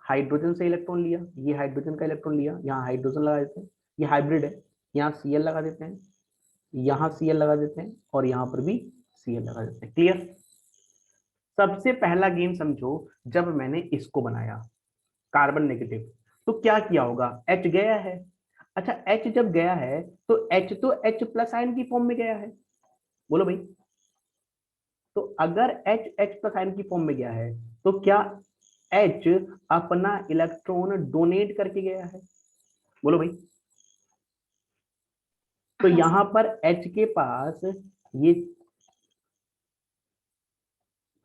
हाइड्रोजन से इलेक्ट्रॉन लिया, ये हाइड्रोजन का इलेक्ट्रॉन लिया, यहाँ हाइड्रोजन लगा देते हैं, ये हाइब्रिड है, यहाँ Cl लगा देते हैं, यहाँ Cl लगा देते हैं और यहाँ पर भी Cl लगा देते हैं। क्लियर। सबसे पहला गेम समझो, जब मैंने इसको बनाया कार्बन नेगेटिव, तो क्या किया होगा, H गया है। अच्छा H जब गया है तो H प्लस आयन की फॉर्म में गया है, बोलो भाई। तो अगर H प्लस आयन की फॉर्म में गया है तो क्या H अपना इलेक्ट्रॉन डोनेट करके गया है, बोलो भाई। तो हाँ। यहां पर H के पास ये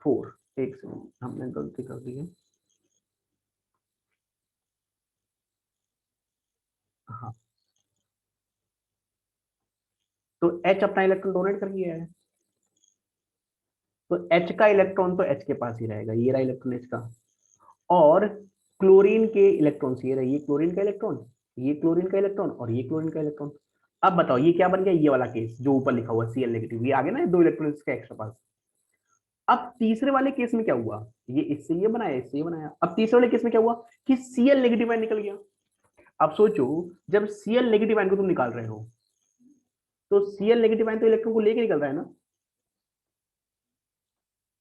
4, एक सेकंड हमने गलती कर दी है, हाँ। तो H अपना इलेक्ट्रॉन डोनेट कर गया है, तो H का इलेक्ट्रॉन तो H के पास ही रहेगा, ये रहा इलेक्ट्रॉन H का। और क्लोरीन के इलेक्ट्रॉन, ये रहा, ये क्लोरीन का इलेक्ट्रॉन, ये क्लोरीन का इलेक्ट्रॉन और ये क्लोरीन का इलेक्ट्रॉन। अब बताओ ये क्या बन गया, ये वाला केस जो ऊपर लिखा हुआ Cl नेगेटिव, ये आ गया ना 2 इलेक्ट्रॉन इसके एक्स्ट्रा पास। अब तीसरे वाले केस में क्या हुआ, ये इससे ये बनाया, इससे ये बनाया। अब तीसरे वाले केस में क्या हुआ कि Cl नेगेटिव आयन निकल गया। अब सोचो जब Cl नेगेटिव आयन को तुम निकाल रहे हो तो Cl नेगेटिव आयन तो इलेक्ट्रॉन को लेके निकल रहा है ना,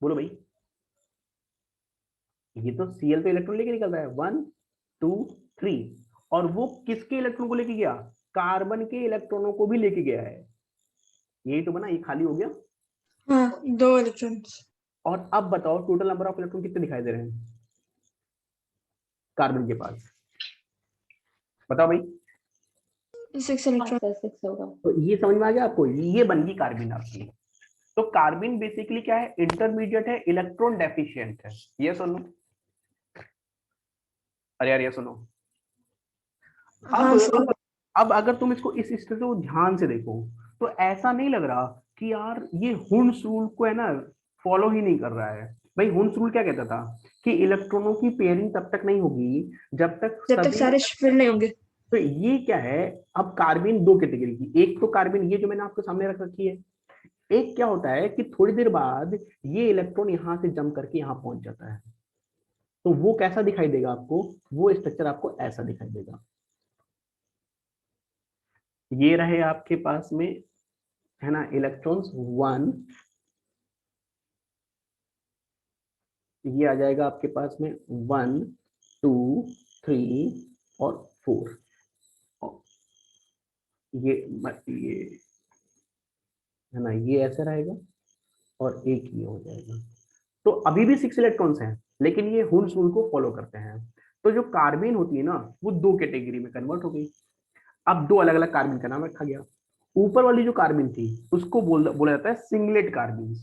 बोलो भाई। ये तो Cl तो इलेक्ट्रॉन लेके निकल रहा है 1 2 3, और वो किसके इलेक्ट्रॉन को लेके गया, कार्बन के इलेक्ट्रॉनों को भी लेके गया है। यही तो बना, ये खाली हो गया। हाँ, 2 इलेक्ट्रॉन्स। और अब बताओ टोटल नंबर ऑफ इलेक्ट्रॉन कितने दिखाई दे रहे हैं कार्बन के पास, बताओ भाई। 6 हाँ इलेक्ट्रॉन। सर 6 होगा। तो ये समझ में आ गया आपको, ये बन गई कार्बिन आपकी। तो कार्बिन बेसिकली क्या है, इंटरमीडिएट है, इलेक्ट्रॉन डेफिशिएंट है। ये सुनो, अरे यार ये सुनो। हाँ अब सर। अब अगर तुम इसको इस स्थिति को ध्यान से देखो तो ऐसा नहीं लग रहा कि यार ये हुंस रूल को है ना फॉलो ही नहीं कर रहा है। भाई हुंस रूल क्या कहता था कि इलेक्ट्रॉनों की पेयरिंग तब तक नहीं होगी जब तक जब तक सभी। सारे फिल नहीं होंगे। तो ये क्या है, अब कार्बिन दो कैटेगरी की, एक तो कार्बिन ये जो मैंने आपके सामने रख रखी है, एक क्या होता है कि थोड़ी देर बाद ये इलेक्ट्रॉन यहां से जम करके यहां पहुंच जाता है। तो वो कैसा दिखाई देगा आपको, वो स्ट्रक्चर आपको ऐसा दिखाई देगा। ये रहे आपके पास में है ना इलेक्ट्रॉन्स 1, ये आ जाएगा आपके पास में 1 2 3 और 4। ये है ना, ये ऐसे रहेगा और एक ये हो जाएगा। तो अभी भी 6 इलेक्ट्रॉन्स हैं, लेकिन ये हुंस रूल को फॉलो करते हैं। तो जो कार्बिन होती है ना वो दो कैटेगरी में कन्वर्ट हो गई। अब दो अलग अलग कार्बिन का नाम रखा गया। ऊपर वाली जो कार्बिन थी उसको बोला जाता है सिंगलेट कार्बिन,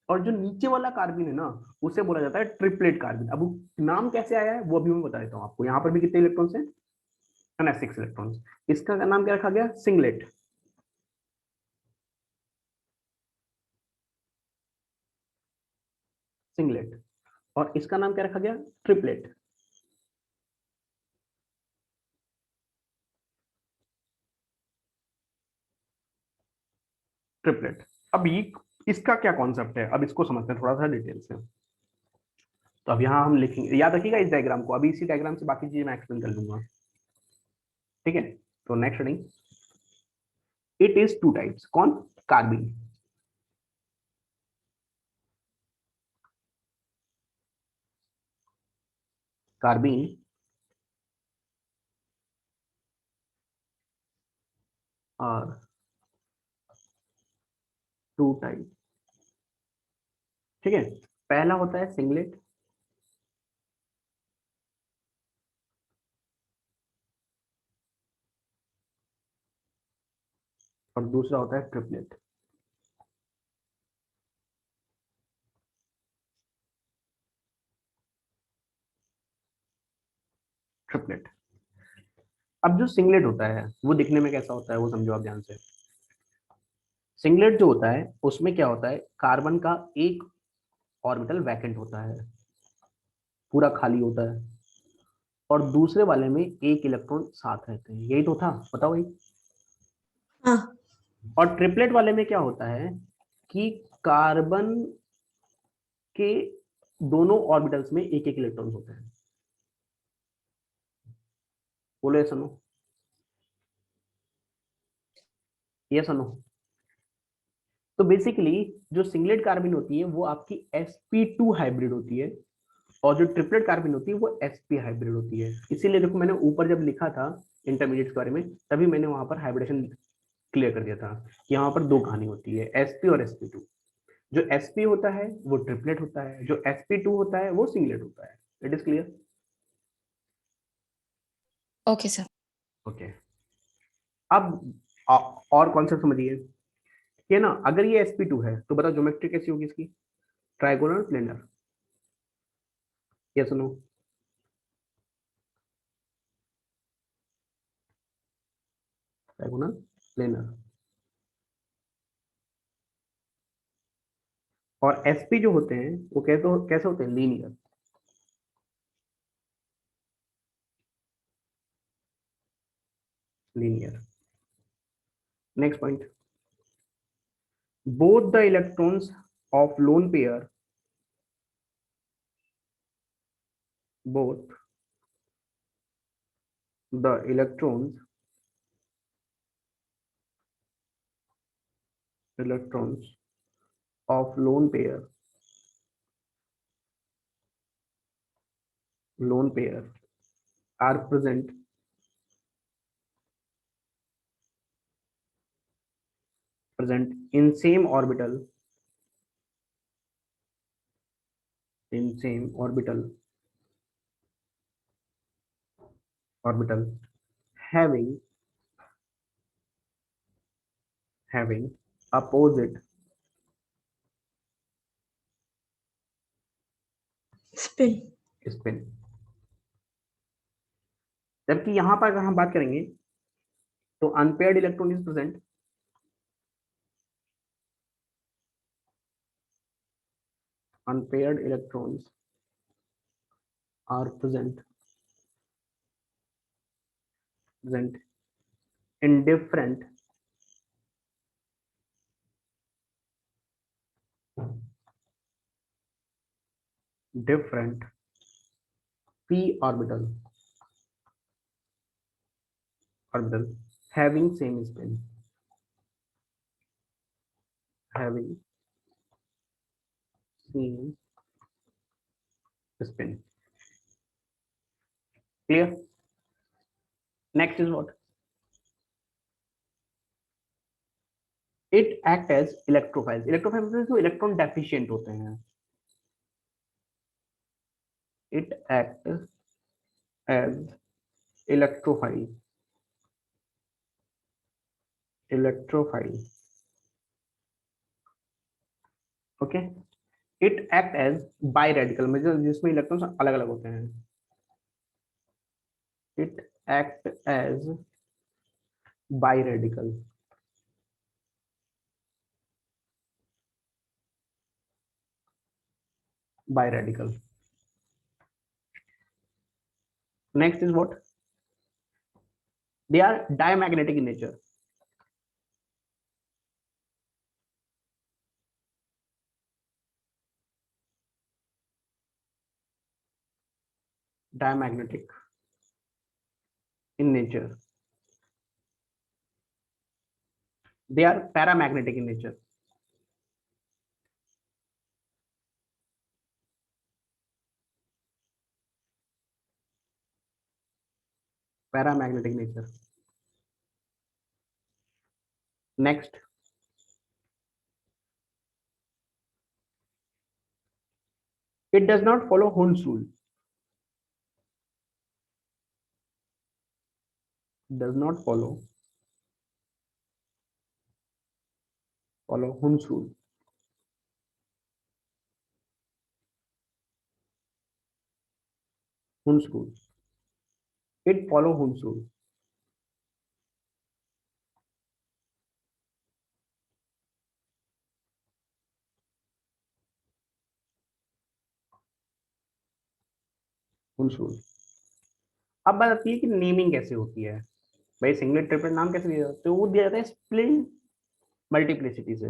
और जो नीचे वाला कार्बिन है ना उसे बोला जाता है ट्रिपलेट कार्बिन। अब वो नाम कैसे आया है वो अभी मैं बता देता हूँ आपको। यहाँ पर भी कितने इलेक्ट्रॉन्स हैं, 6 इलेक्ट्रॉन्स। इसका नाम क्या रखा गया, सिंगलेट। सिंगलेट। और इसका नाम क्या रखा गया, ट्रिपलेट। ट्रिपलेट। अब ये इसका क्या कॉन्सेप्ट है, अब इसको समझते हैं थोड़ा सा डिटेल से। तो अब यहाँ हम लिखेंगे, याद रखिएगा इस डायग्राम को, अभी इसी डायग्राम से बाकी चीजें मैं एक्सप्लेन कर दूंगा, ठीक है। तो next heading, it is two types, कौन, कार्बिन। कार्बिन और टू टाइप, ठीक है। पहला होता है सिंगलेट, और दूसरा होता है ट्रिपलेट। ट्रिपलेट। अब जो सिंगलेट होता है वो दिखने में कैसा होता है वो समझो आप ध्यान से। सिंगलेट जो होता है उसमें क्या होता है, कार्बन का एक ऑर्बिटल वैकेंट होता है, पूरा खाली होता है, और दूसरे वाले में एक इलेक्ट्रॉन साथ रहते हैं। यही तो था, बताओ भाई। हाँ। और ट्रिपलेट वाले में क्या होता है कि कार्बन के दोनों ऑर्बिटल्स में एक एक इलेक्ट्रॉन होते हैं। बोलो ये सुनो, ये सुनो। तो बेसिकली जो सिंगलेट कार्बिन होती है वो आपकी sp2 हाइब्रिड होती है, और जो ट्रिपलेट कार्बिन होती है वो sp हाइब्रिड होती है। इसीलिए देखो मैंने ऊपर जब लिखा था इंटरमीडिएट के बारे में तभी मैंने वहां पर हाइब्रिडेशन क्लियर कर दिया था कि यहाँ पर दो कहानी होती है, sp और sp2। जो sp होता है वो ट्रिपलेट होता है, जो sp2 होता है वो सिंगलेट होता है। It is clear. Okay sir. Okay. अब और कॉन्सेप्ट समझिए कि ना अगर ये sp2 है तो बताओ ज्योमेट्री कैसी होगी इसकी, ट्राइगोनल प्लेनर। ये सुनो, ट्राइगोनल प्लेनर। और sp जो होते हैं वो कैसे होते हैं, linear. Linear. Next point, both the electrons of lone pair, both the electrons of lone pair are present in same orbital having opposite spin. spin। जबकि यहां पर अगर हम बात करेंगे तो unpaired electron is present, unpaired electrons are present in different p orbital having same spin, clear? Next is what? It act as electrophiles। electrophiles मतलब जो इलेक्ट्रॉन डेफिशिएंट होते हैं। it act as electrophile okay. it act as biradical मतलब जिसमें इलेक्ट्रॉन्स अलग अलग होते हैं। it act as biradical next is what? They are diamagnetic in nature। diamagnetic in nature, they are paramagnetic in nature। paramagnetic nature। next, it does not follow Hund's rule। does not follow Hund's rule। Hund's rule, it follow Hund's rule। Hund's rule। अब बात आती है कि नेमिंग कैसे होती है। भाई सिंगलेट ट्रिपलेट नाम कैसे दिया जाता है? तो वो दिया जाता है स्पिन मल्टीप्लिसिटी से।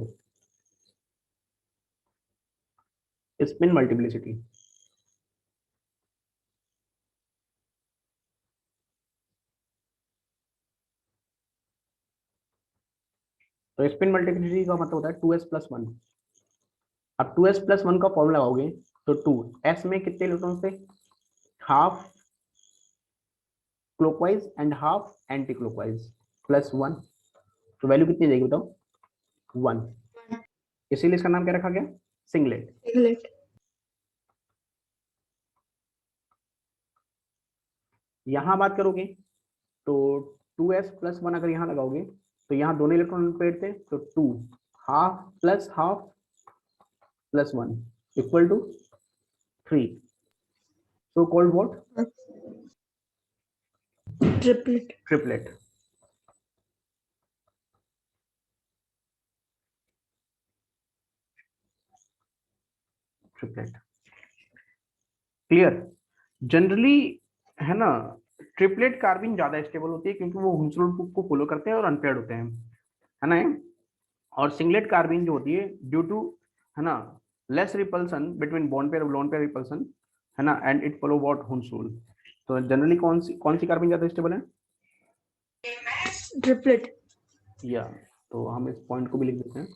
स्पिन मल्टीप्लिसिटी, तो स्पिन मल्टीप्लिसिटी का मतलब होता है 2s+1। अब 2s+1 का फॉर्मूला लगाओगे तो 2s में कितने इलेक्ट्रॉन थे? Half clockwise and half anti clockwise +1, तो वैल्यू कितनी जाएगी बताओ? 1। इसीलिए इसका नाम क्या रखा गया? सिंगलेट। Singlet. यहां बात करोगे तो 2s+1 अगर यहां लगाओगे तो यहाँ दोनों इलेक्ट्रॉन पेयर थे, तो 2 half plus half +1 equal to 3। So called what? Triplet. Triplet. Clear? Generally है ना, ट्रिपलेट कार्बिन ज्यादा स्टेबल होती है क्योंकि वो हुंस रूल को फॉलो करते हैं और अनपेयर्ड होते हैं, है ना। और सिंगलेट कार्बिन जो होती है ड्यू टू, है ना, less repulsion between bond pair और लोन पेयर रिपल्सन, है ना, एंड इट फॉलो व्हाट हुनसूल। तो जनरली कौन सी कार्बिन ज्यादा स्टेबल है? ट्रिपलेट। या तो हम इस पॉइंट को भी लिख देते हैं,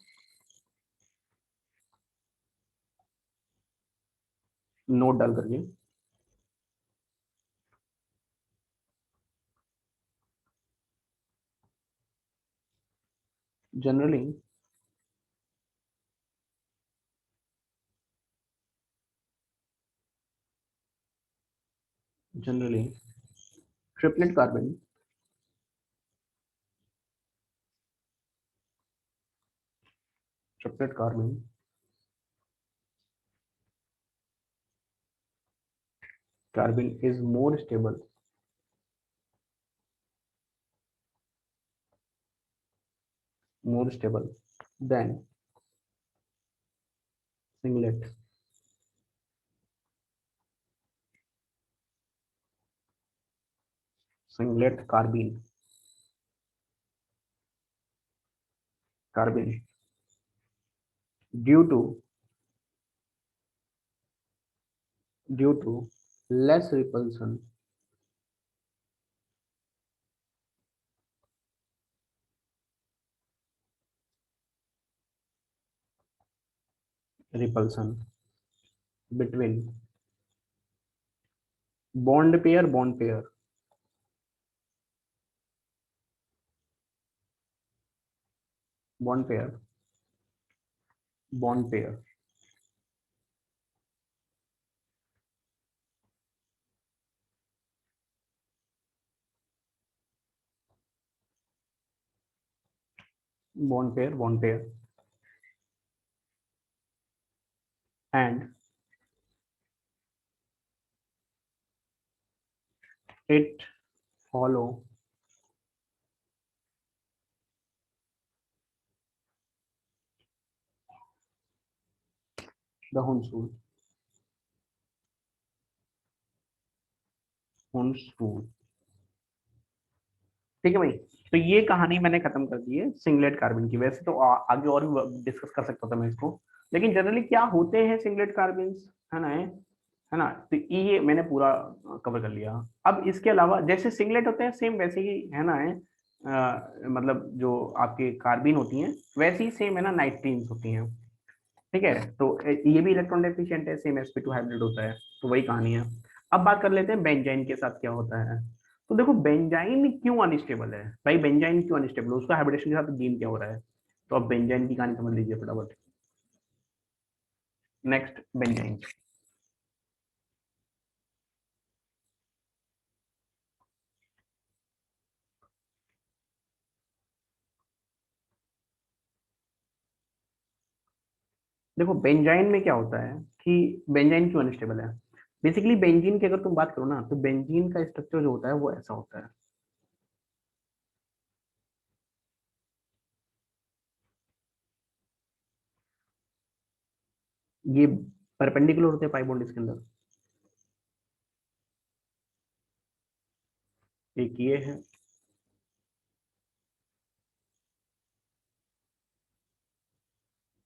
नोट डाल करके। Generally triplet carbon triplet carbon is more stable than singlet. Singlet carbene due to less repulsion between bond pair bond pair bond pair bond pair and it follow the Hunsul ठीक है भाई। तो ये कहानी मैंने खत्म कर दी है सिंगलेट कार्बन की। वैसे तो आगे और भी डिस्कस कर सकता था मैं इसको, लेकिन जनरली क्या होते हैं सिंगलेट कार्बन, है ना। तो ये मैंने पूरा कवर कर लिया। अब इसके अलावा जैसे सिंगलेट होते हैं सेम वैसे ही, है ना, मतलब जो आपके कार्बिन होती हैं वैसे ही सेम, है ना, नाइट्रीन्स होती हैं। ठीक है, तो ये भी इलेक्ट्रॉन डेफिशिएंट है, सेम sp2 हाइब्रिड होता है। तो वही कहानी है। अब बात कर लेते हैं बेंजाइन के साथ क्या होता है। तो देखो बेंजाइन क्यों अनस्टेबल है भाई, बेंजाइन क्यों अनस्टेबल है, उसका हाइब्रिडेशन के साथ गेम क्या हो रहा है। तो अब बेंजाइन की कहानी समझ लीजिए फटाफट। Next benzene. देखो बेंजाइन में क्या होता है कि बेंजाइन क्यों अनस्टेबल है। बेसिकली बेंजीन की अगर तुम बात करो ना, तो बेंजीन का स्ट्रक्चर जो होता है वो ऐसा होता है। ये परपेंडिकुलर होते हैं पाई बॉन्ड इसके अंदर। एक ये है,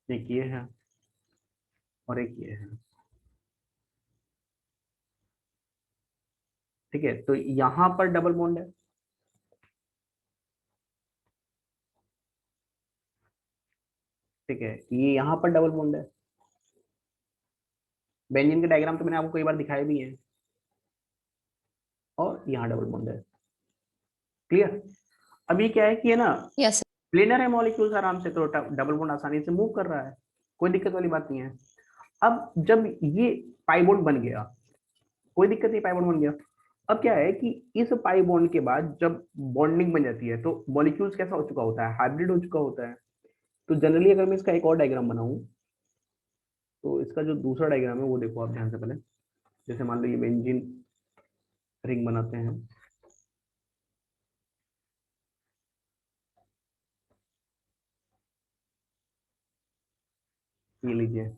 एक ये है, और एक ये है। ठीक है, तो यहां पर डबल बॉन्ड है। ठीक है, ये यहाँ पर डबल बॉन्ड है। बेंजीन के डायग्राम तो मैंने आपको कई बार दिखाए भी हैं। और यहाँ डबल बॉन्ड है। क्लियर। अब ये क्या है कि, है ना, यस प्लेनर है मॉलिक्यूल्स आराम से, तो डबल बॉन्ड आसानी से मूव कर रहा है, कोई दिक्कत वाली बात नहीं है। अब जब ये पाई बॉन्ड बन गया, कोई दिक्कत नहीं, पाई बॉन्ड बन गया। अब क्या है कि इस पाई बॉन्ड के बाद जब बॉन्डिंग बन जाती है तो मॉलिक्यूल्स कैसा हो चुका होता है, हाइब्रिड हो चुका होता है। तो जनरली अगर मैं इसका एक और डायग्राम बनाऊं, तो इसका जो दूसरा डायग्राम है वो देखो आप ध्यान से पहले। जैसे मान लो ये बेंजीन रिंग बनाते हैं, ये लीजिए।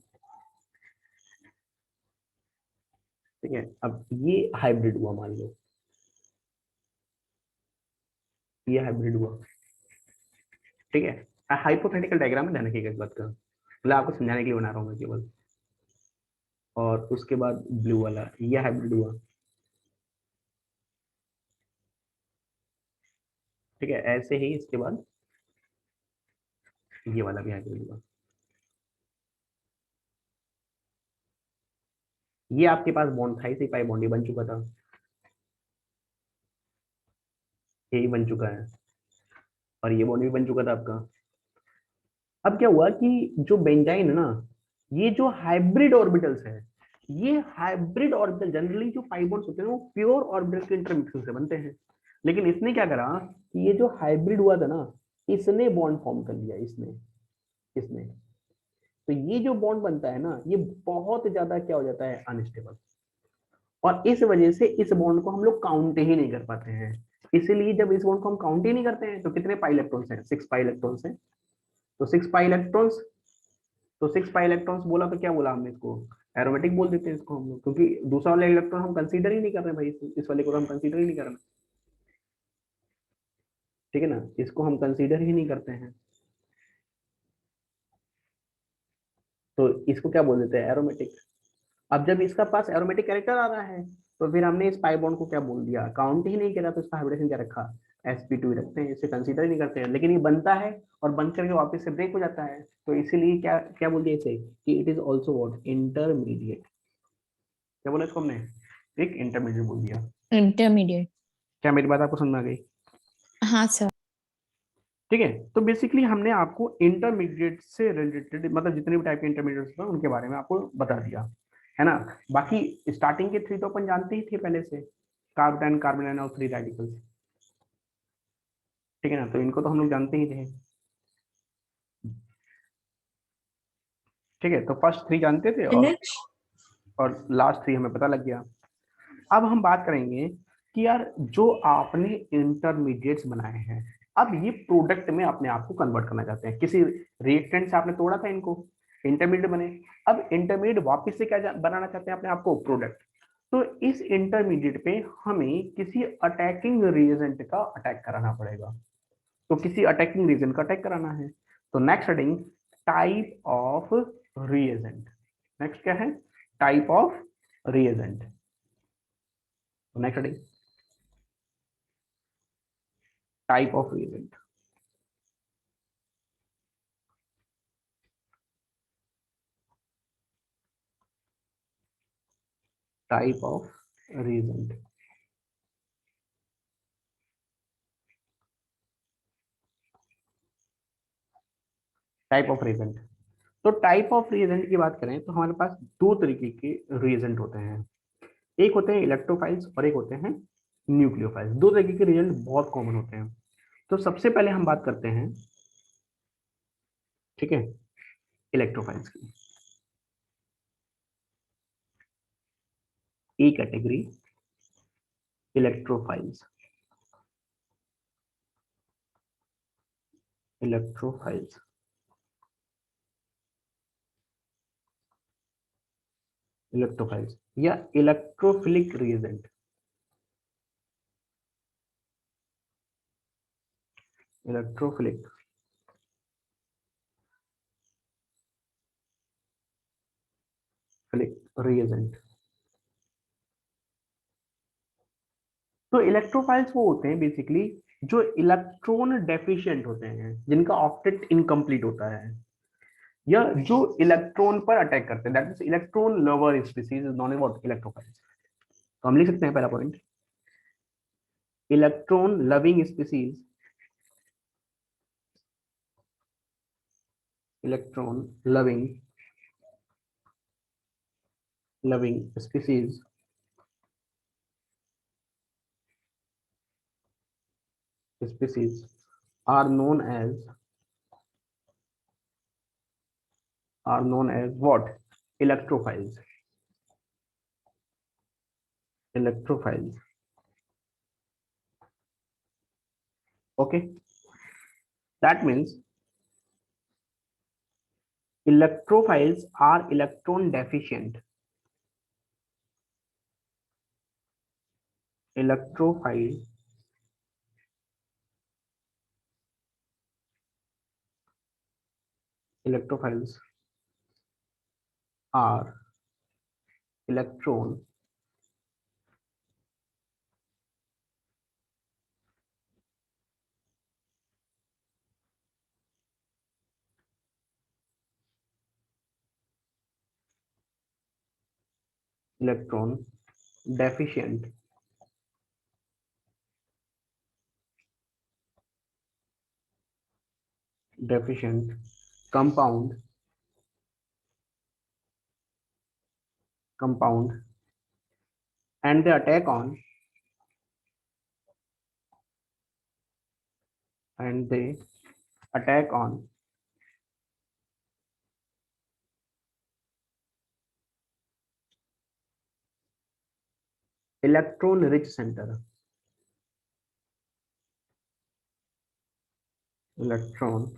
ठीक है, अब ये हाइब्रिड हुआ, मान लो ये हाइब्रिड हुआ। ठीक है, हाइपोथेटिकल डायग्राम में ध्यान रखिएगा इस बात का, मतलब आपको समझाने के लिए बना रहा हूँ मैं केवल। और उसके बाद ब्लू वाला, ये हाइब्रिड हुआ, ठीक है। ऐसे ही इसके बाद ये वाला भी हाइब्रिड हुआ। ये आपके पास बॉन्ड था, इसी पाई बॉन्ड ये बन चुका था, यही बन चुका है, और ये बॉन्ड भी बन चुका था आपका। अब क्या हुआ कि जो बेंजाइन है ना, ये जो हाइब्रिड ऑर्बिटल्स है, ये हाइब्रिड ऑर्बिटल जनरली जो पाई बॉन्ड्स होते हैं वो प्योर ऑर्बिटल के इंटरमिक्सिंग से बनते हैं। लेकिन इसने क्या करा कि ये जो हाइब्रिड हुआ था ना, इसने बॉन्ड फॉर्म कर लिया, इसने इसने तो ये जो बॉन्ड बनता है ना, ये बहुत ज्यादा क्या हो जाता है, अनस्टेबल। और इस वजह से इस बॉन्ड को हम लोग काउंट ही नहीं कर पाते हैं। इसीलिए जब इस बॉन्ड को हम काउंट ही नहीं करते हैं तो कितने पाई इलेक्ट्रॉन्स हैं, 6 पाई इलेक्ट्रॉन्स हैं। तो 6 पाई इलेक्ट्रॉन्स, तो 6 पाई इलेक्ट्रॉन्स बोला तो क्या बोला हमने, इसको एरोमेटिक बोल देते हैं इसको हम लोग, क्योंकि दूसरा वाला इलेक्ट्रॉन हम कंसीडर ही नहीं कर रहे भाई, इस वाले को तो हम कंसीडर ही नहीं कर रहे, ठीक है ना, इसको हम कंसीडर ही नहीं करते हैं, तो इसको क्या बोल देते हैं, एरोमेटिक। अब जब इसका पास एरोमेटिक कैरेक्टर आ रहा है, तो फिर हमने इस पाई बॉन्ड को क्या बोल दिया, काउंट ही नहीं किया, तो इसका हाइब्रिडेशन क्या रखा, sp2 रखते हैं, इसे कंसीडर ही नहीं करते हैं। लेकिन ये बनता है और बंद करके वापस से ब्रेक हो जाता है, तो इसीलिए क्या क्या बोल दिया इसे कि it is also what, intermediate. क्या बोला इसको हमने, एक इंटरमीडिएट बोल दिया। इंटरमीडिएट। क्या मेरी बात आपको समझ में आ गई? हाँ सर। ठीक है, तो बेसिकली हमने आपको इंटरमीडिएट से रिलेटेड, मतलब जितने भी टाइप के इंटरमीडिएट्स हैं उनके बारे में आपको बता दिया है ना। बाकी स्टार्टिंग के 3 तो अपन जानते ही थे पहले से, कार्बन, कार्बन और फ्री रेडिकल्स, ठीक है ना, तो इनको तो हम लोग जानते ही थे, ठीक है। तो फर्स्ट 3 जानते थे नेक्स्ट और लास्ट 3 हमें पता लग गया। अब हम बात करेंगे कि यार जो आपने इंटरमीडिएट्स बनाए हैं, अब ये प्रोडक्ट में अपने आप को कन्वर्ट करना चाहते हैं, किसी रिएक्टेंट से आपने तोड़ा था इनको, इंटरमीडिएट बने। अब इंटरमीडिएट वापस से क्या बनाना चाहते हैं अपने आप को, प्रोडक्ट। तो इस इंटरमीडिएट पे हमें किसी अटैकिंग रिएजेंट का अटैक कराना पड़ेगा, तो किसी अटैकिंग रिएजेंट का अटैक कराना है। तो next heading, type of reagent. Next क्या है, type of reagent. Next heading, type of reagent. Type of reagent. Type of reagent, तो टाइप ऑफ रिएजेंट की बात करें तो हमारे पास 2 तरीके के रिएजेंट होते हैं, एक होते हैं इलेक्ट्रोफाइल्स और एक होते हैं न्यूक्लियोफाइल्स। 2 तरीके के रिएजेंट बहुत कॉमन होते हैं। तो सबसे पहले हम बात करते हैं, ठीक है, इलेक्ट्रोफाइल्स की। A category, electrophiles. Electrophiles, electrophiles या इलेक्ट्रोफिलिक रिएजेंट। Electrophilic reagent. तो इलेक्ट्रोफाइल्स वो होते हैं बेसिकली जो इलेक्ट्रॉन डेफिशिएंट होते हैं, जिनका ऑक्टेट इनकम्प्लीट होता है, या जो इलेक्ट्रॉन पर अटैक करते हैं, that is electron lover species is known as what, electrophiles. तो हम लिख सकते हैं पहला point, electron loving species, electron loving species are known as what, electrophiles. Electrophiles, okay, that means electrophiles are electron deficient. Electrophile electrophiles are electron deficient compound and they attack on electron rich center, electron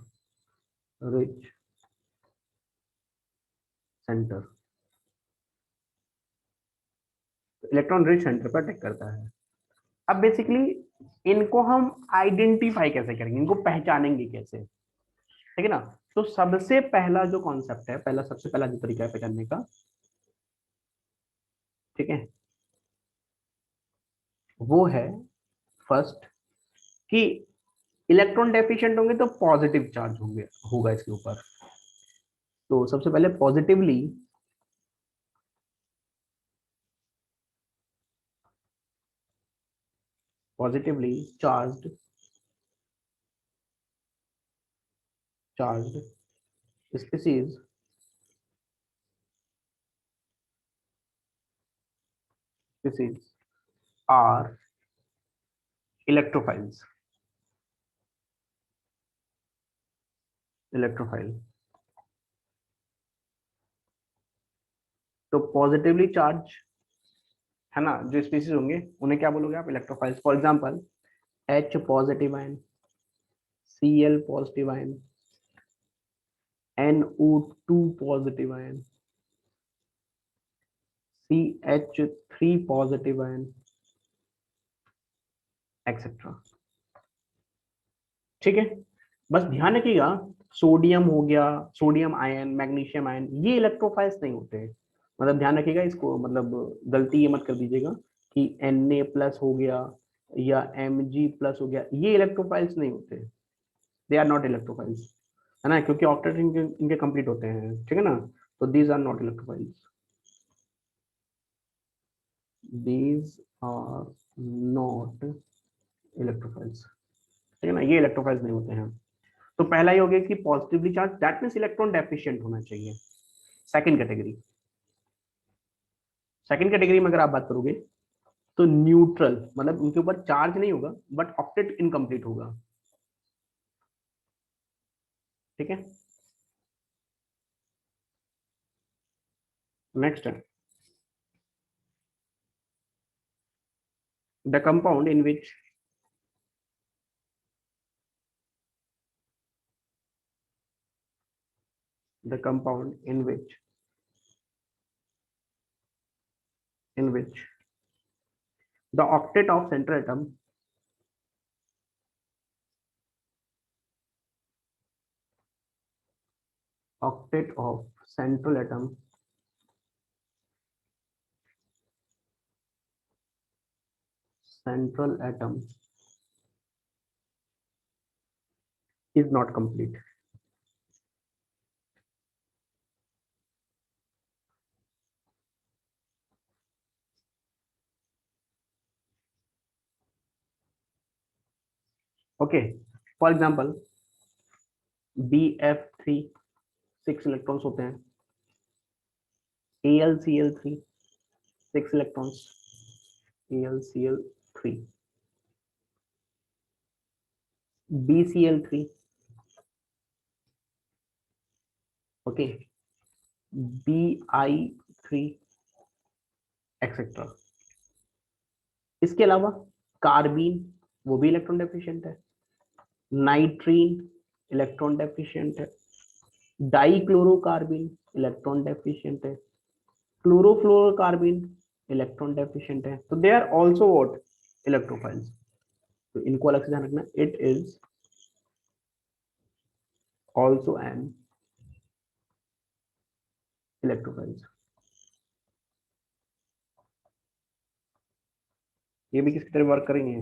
rich center, electron rich centre पर अटैक करता है। अब बेसिकली इनको हम आइडेंटिफाई कैसे करेंगे, इनको पहचानेंगे कैसे, ठीक है ना। तो सबसे पहला जो कॉन्सेप्ट है, सबसे पहला जो तरीका है पहचानने का, ठीक है, वो है फर्स्ट कि इलेक्ट्रॉन डेफिशिएंट होंगे तो पॉजिटिव चार्ज होगा इसके ऊपर। तो सबसे पहले positively charged species are electrophiles। तो पॉजिटिवली चार्ज है ना, जो स्पीसीज होंगे उन्हें क्या बोलोगे आप, electrophiles. For example H positive ion, Cl positive ion, NO2 positive ion, CH3 positive ion, etcetera. ठीक है, बस ध्यान रखिएगा, सोडियम हो गया, सोडियम आयन, मैग्नीशियम आयन, ये इलेक्ट्रोफाइल्स नहीं होते। मतलब ध्यान रखिएगा इसको, मतलब गलती ये मत कर दीजिएगा कि Na+ हो गया या Mg+ हो गया, ये इलेक्ट्रोफाइल्स नहीं होते, दे आर नॉट इलेक्ट्रोफाइल्स, है ना, क्योंकि ऑक्टेट इनके कंप्लीट होते हैं, ठीक है ना। तो these are not electrophiles, these are not electrophiles, ठीक है ना, ये इलेक्ट्रोफाइल्स नहीं होते हैं। तो पहला ही हो गया कि positively charge, that means electron deficient होना चाहिए। सेकंड कैटेगरी में अगर आप बात करोगे तो न्यूट्रल, मतलब उनके ऊपर चार्ज नहीं होगा बट ऑक्टेट इनकम्प्लीट होगा, ठीक है। नेक्स्ट है the compound in which the compound in which the octet of central atom is not complete। Okay, for example BF3 6 electrons होते हैं, AlCl3 6 electrons, AlCl3, BCl3, okay, Bi3, etcetera. इसके अलावा कार्बीन, वो भी इलेक्ट्रॉन डेफिशिएंट है, नाइट्रीन इलेक्ट्रॉन डेफिशिएंट है, डाइक्लोरोकार्बिन इलेक्ट्रॉन डेफिशिएंट है, क्लोरोफ्लोरोकार्बिन इलेक्ट्रॉन डेफिशिएंट है। तो they are also what, electrophiles. तो इनको अलग से ध्यान रखना, it is also an electrophiles. ये भी किसकी तरह वर्क करेंगे,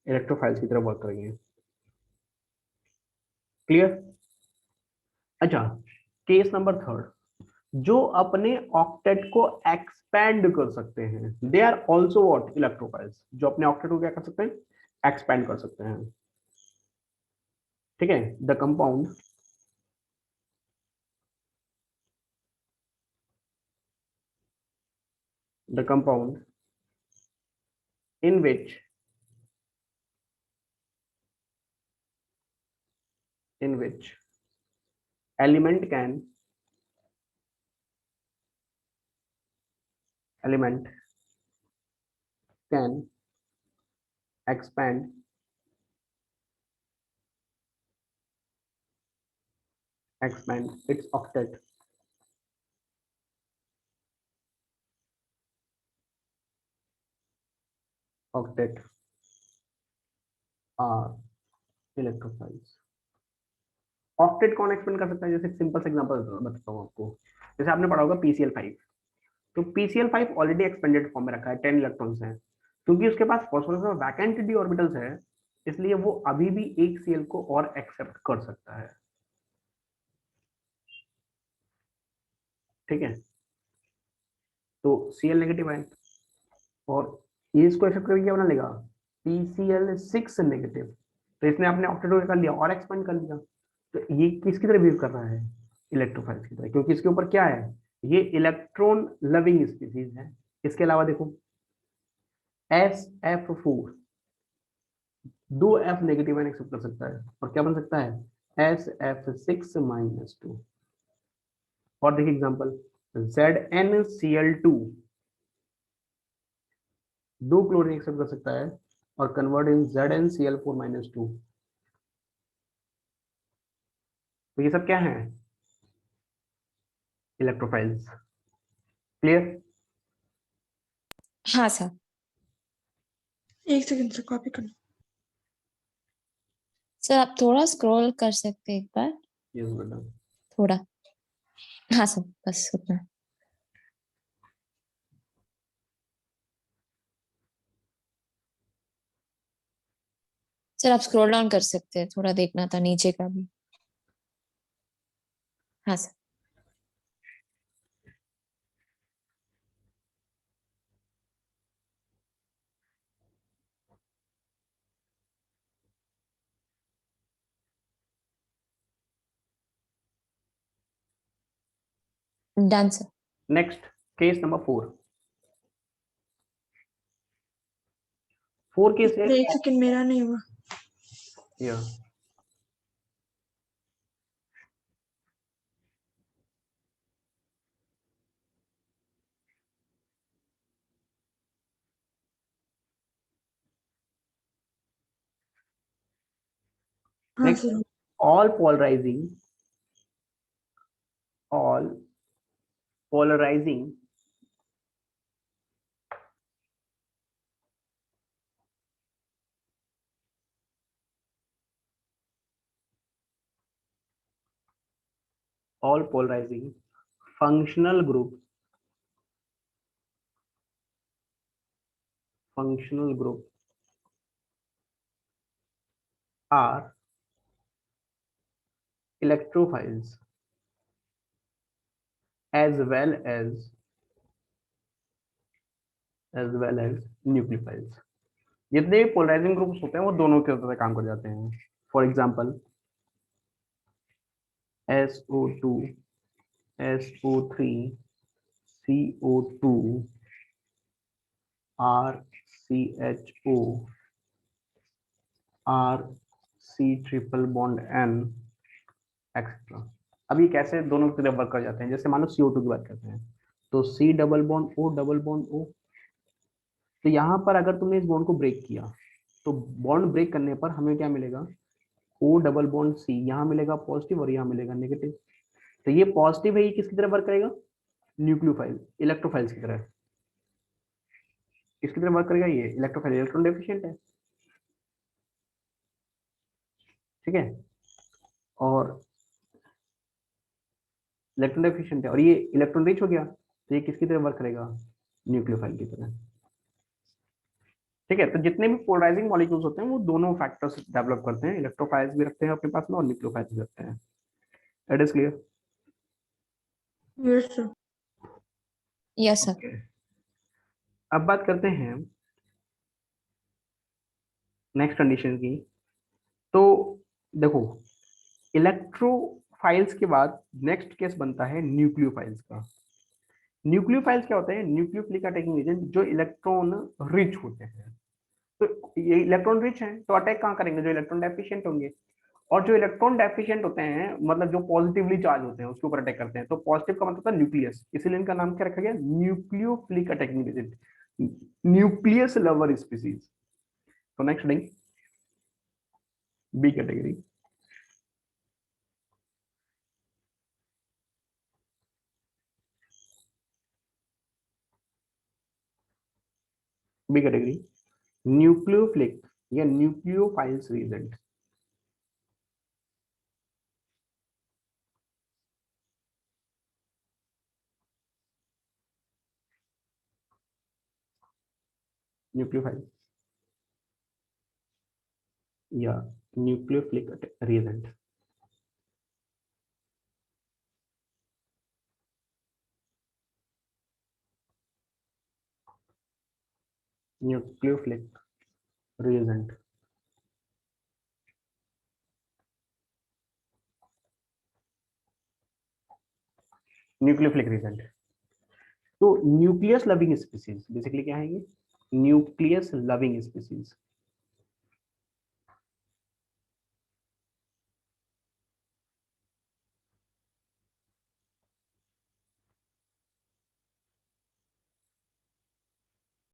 इलेक्ट्रोफाइल्स की तरह वर्क करेंगे। क्लियर। अच्छा, केस नंबर थर्ड, जो अपने ऑक्टेट को एक्सपैंड कर सकते हैं, they are also what, electrophiles. जो अपने ऑक्टेट को क्या कर सकते हैं, एक्सपैंड कर सकते हैं। ठीक है, the compound in which element can expand its octet are electrophiles। Octet कौन एक्सपेंड कर सकता है, जैसे सिंपल सा एग्जांपल बताता हूँ आपको। जैसे आपने पढ़ा होगा PCl5, तो PCl5 ऑलरेडी एक्सपेंडेड फॉर्म में रखा है, 10 इलेक्ट्रॉन्स हैं। क्योंकि उसके पास फॉस्फोरस में वैकेंट डी ऑर्बिटल्स है, इसलिए वो अभी भी एक Cl को और एक्सेप्ट कर सकता है। ठीक है, तो Cl नेगेटिव है और ये इसको एक्सेप्ट करके क्या बना लेगा, PCl6 नेगेटिव। तो इसने अपने ऑक्टेट को कर लिया और एक्सपेंड कर लिया। तो ये किसकी तरह बिहेव कर रहा है, इलेक्ट्रोफाइल्स की तरह, क्योंकि इसके ऊपर क्या है, ये इलेक्ट्रॉन लविंग स्पीसीज है। इसके अलावा देखो SF4 दो F नेगेटिव आयन एक्सेप्ट कर सकता है, और क्या बन सकता है, SF6-2। और देखिए एग्जांपल, ZnCl2 दो क्लोरीन एक्सेप्ट कर सकता है और कन्वर्ट इन ZnCl4-2। तो ये सब क्या है, इलेक्ट्रोफाइल्स। क्लियर। हाँ सर। एक सेकंड से कॉपी करना। सर आप थोड़ा स्क्रॉल कर सकते हैं एक बार, यस बेटा। थोड़ा। हाँ सर, बस उतना। सर आप स्क्रॉल डाउन कर सकते हैं, थोड़ा देखना था नीचे का भी। हाँ sir. Done sir. Next, case number 4 case है। एक सेकंड, मेरा नहीं हुआ। या हाँ next, sir. all polarizing functional groups are electrophiles as well as nucleophiles। जितने भी पोलराइजिंग ग्रुप्स होते हैं वो दोनों के तरह काम कर जाते हैं। For example SO2 SO3 CO2 RCHO RC triple bond N etcetera. अब ये कैसे दोनों की तरफ वर्क कर जाते हैं, जैसे मान लो CO2 की बात करते हैं, तो C double bond O double bond O। तो यहाँ पर अगर तुमने इस बॉन्ड को ब्रेक किया, तो बॉन्ड ब्रेक करने पर हमें क्या मिलेगा, O डबल बॉन्ड C, यहाँ मिलेगा पॉजिटिव और यहाँ मिलेगा नेगेटिव। तो ये पॉजिटिव है, ये किसकी तरह वर्क करेगा, न्यूक्लियोफाइल, इलेक्ट्रोफाइल्स की तरह। किसकी तरह वर्क करेगा, ये इलेक्ट्रोफाइल, इलेक्ट्रॉन डेफिशिएंट है। ठीक है, और इलेक्ट्रॉन डेफिशिएंट है, और ये इलेक्ट्रॉन रिच हो गया तो ये किसकी तरह वर्क करेगा, न्यूक्लियोफाइल की तरह। ठीक है, तो जितने भी पोलराइजिंग मॉलिक्यूल्स होते हैं वो दोनों फैक्टर्स डेवलप करते हैं, इलेक्ट्रोफाइल्स भी रखते हैं अपने पास में और न्यूक्लियोफाइल्स भी रखते हैं। It is clear? Yes sir. Yes sir. Okay, अब बात करते हैं नेक्स्ट कंडीशन की। तो देखो, इलेक्ट्रोफाइल्स के बाद नेक्स्ट केस बनता है न्यूक्लियोफाइल्स का। न्यूक्लियोफाइल्स क्या होते हैं, न्यूक्लियोफिलिक अटैकिंग एजेंट जो इलेक्ट्रॉन रिच होते हैं। तो ये इलेक्ट्रॉन रिच हैं तो अटैक कहाँ करेंगे, जो इलेक्ट्रॉन डेफिशिएंट होंगे, और जो इलेक्ट्रॉन डेफिशिएंट होते हैं मतलब जो पॉजिटिवली चार्ज होते हैं उसके ऊपर अटैक करते हैं। तो पॉजिटिव का मतलब होता है न्यूक्लियस, इसीलिए इनका नाम क्या रखा गया, nucleophilic attacking agent, nucleus lover species. तो next heading B category. B category nucleophilic या न्यूक्लियोफाइल्स रीजेंट। न्यूक्लियोफाइल या nucleophilic reagent. Nucleophilic reagent. Nucleophilic reagent. तो न्यूक्लियस लविंग स्पीसीज बेसिकली क्या है ये, न्यूक्लियस लविंग स्पीसीज।